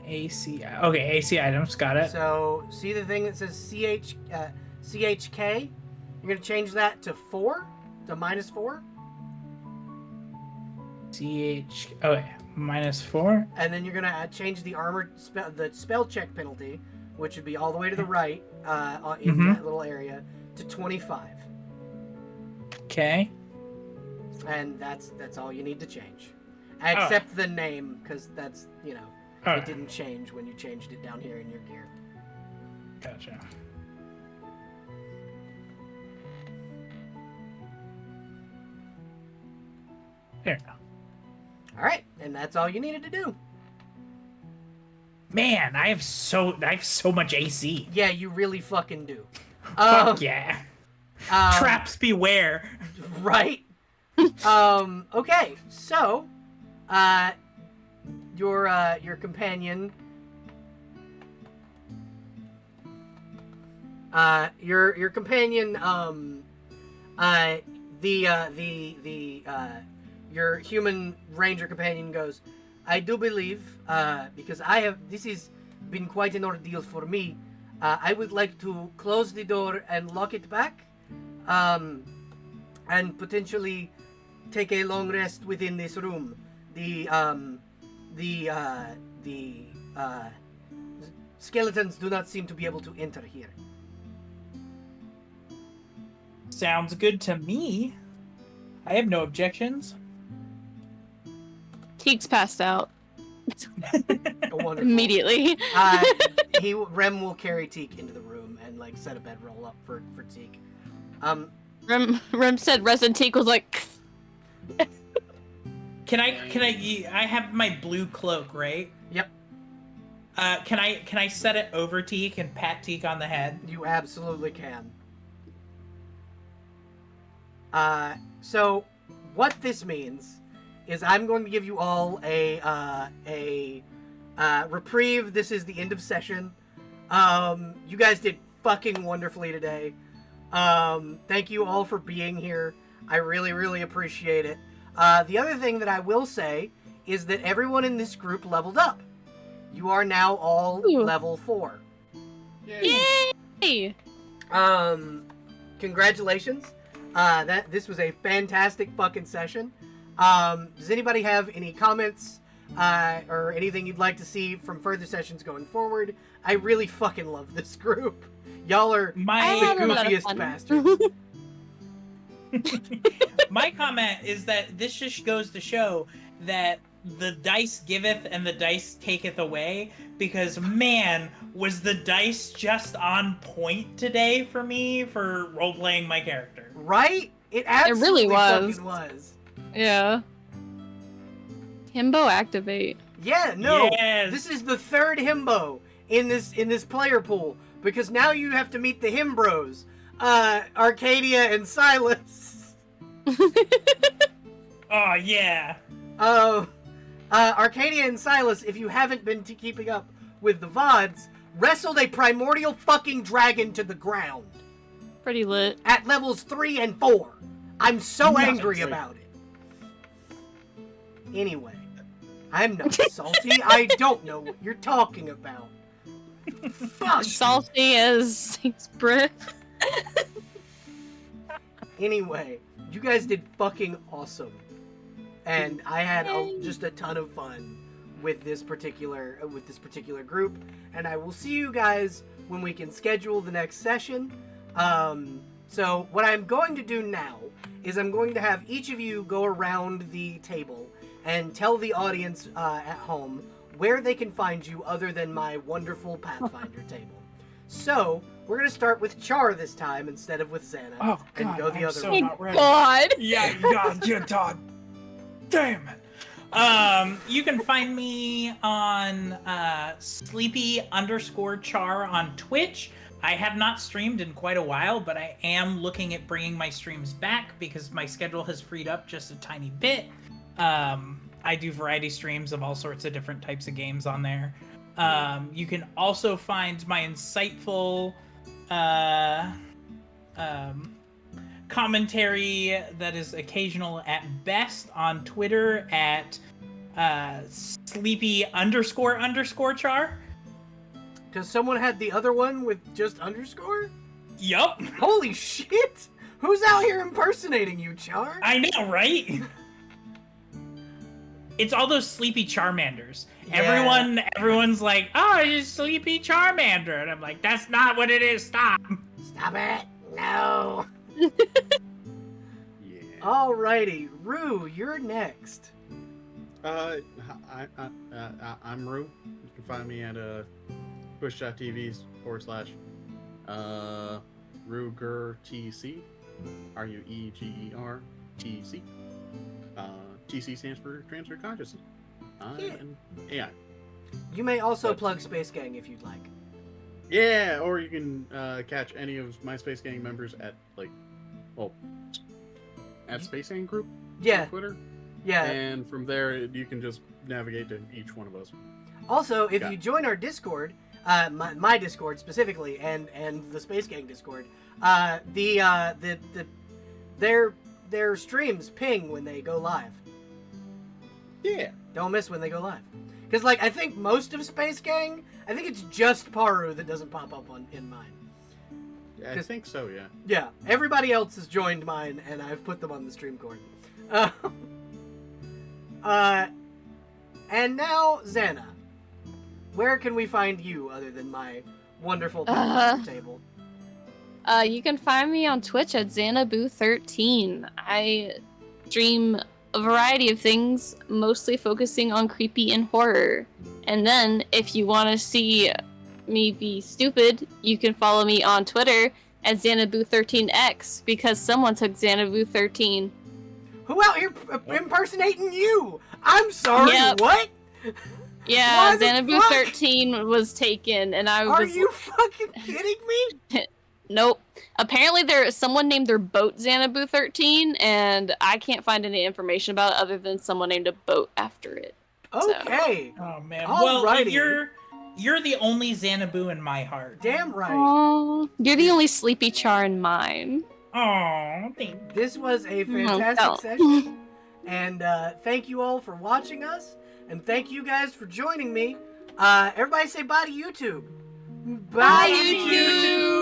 AC. Okay, AC items. Got it. So see the thing that says CHK? You're gonna change that to 4, to -4. Okay, -4. And then you're gonna change the the spell check penalty, which would be all the way to the right in that little area, to 25. Okay. And that's all you need to change, except the name, because that's it didn't change when you changed it down here in your gear. Gotcha. There. All right, and that's all you needed to do. Man, I have so much AC. Yeah, you really fucking do. Fuck yeah. Traps beware. Right. Okay, so your companion your companion your human ranger companion goes, I do believe, because this has been quite an ordeal for me, I would like to close the door and lock it back, and potentially take a long rest within this room. The skeletons do not seem to be able to enter here. Sounds good to me. I have no objections. Teek's passed out. Wonderful. Immediately. Rem will carry Teek into the room and set a bedroll up for Teek. Rem said Resident Teek was like. Can I have my blue cloak, right? Yep. Can I set it over Teek and pat Teek on the head? You absolutely can. So what this means is I'm going to give you all a reprieve. This is the end of session. You guys did fucking wonderfully today. Thank you all for being here. I really, really appreciate it. The other thing that I will say is that everyone in this group leveled up. You are now all Ooh. level 4. Yay! Congratulations. This was a fantastic fucking session. Does anybody have any comments or anything you'd like to see from further sessions going forward? I really fucking love this group. Y'all are the goofiest bastards. My comment is that this just goes to show that the dice giveth and the dice taketh away, because man, was the dice just on point today for me for role-playing my character. Right? It absolutely was. fucking was. Yeah. Himbo activate. Yeah, no. Yes. This is the third himbo in this player pool, because now you have to meet the himbros. Arcadia and Silas. Oh yeah. Arcadia and Silas, if you haven't been keeping up with the VODs, wrestled a primordial fucking dragon to the ground. Pretty lit. At levels 3 and 4. I'm so angry about it. Anyway, I'm not salty. I don't know what you're talking about. Fuck. Salty as Saint's breath. Anyway, you guys did fucking awesome. And I had just a ton of fun with this particular group, and I will see you guys when we can schedule the next session. So what I'm going to do now is I'm going to have each of you go around the table and tell the audience at home where they can find you other than my wonderful Pathfinder table. So we're gonna start with Char this time instead of with Xana, Oh god, and go the I'm other so way. not ready. God. Yeah, you dog. Damn it. You can find me on sleepy_char on Twitch. I have not streamed in quite a while, but I am looking at bringing my streams back because my schedule has freed up just a tiny bit. I do variety streams of all sorts of different types of games on there. You can also find my insightful commentary that is occasional at best on Twitter at sleepy__char. Because someone had the other one with just underscore? Yup. Holy shit! Who's out here impersonating you, Char? I know, right? It's all those sleepy Charmanders. Yeah. Everyone's like, oh, it's Sleepy Charmander. And I'm like, that's not what it is. Stop. Stop it! No! Yeah. Alrighty, Rue, you're next. I'm Rue. You can find me at twitch.tv/RuegerTC. RuegerTC. TC stands for Transfer Consciousness. Yeah. And AI. You may also But- plug Space Gang if you'd like. Yeah, or you can catch any of my Space Gang members at at Space Gang Group Yeah, on Twitter. yeah. And from there, you can just navigate to each one of us. Also, if Yeah. you join our Discord, my Discord specifically, and the Space Gang Discord, their streams ping when they go live. Yeah. Don't miss when they go live. Because, I think most of Space Gang, I think it's just Paru that doesn't pop up in mine. I think so, yeah. Yeah, everybody else has joined mine, and I've put them on the stream cord. And now, Xana. Where can we find you other than my wonderful table? You can find me on Twitch at Xanaboo13. I stream a variety of things, mostly focusing on creepy and horror. And then, if you want to see me be stupid, you can follow me on Twitter at Xanaboo13x, because someone took Xanaboo13. Who out here impersonating you? I'm sorry, Yep. what? Yeah, Why the Xanaboo13 was taken, and I Are was you fucking kidding me? Nope. Apparently there's someone named their boat Xanaboo13, and I can't find any information about it other than someone named a boat after it. Okay, Oh man. Alrighty. Well, you're the only Xanaboo in my heart. damn right. Aww, you're the only sleepy char in mine. Oh, thank This was a No, fantastic don't. session. And thank you all for watching us. And thank you guys for joining me. Everybody say bye to YouTube. Bye, YouTube.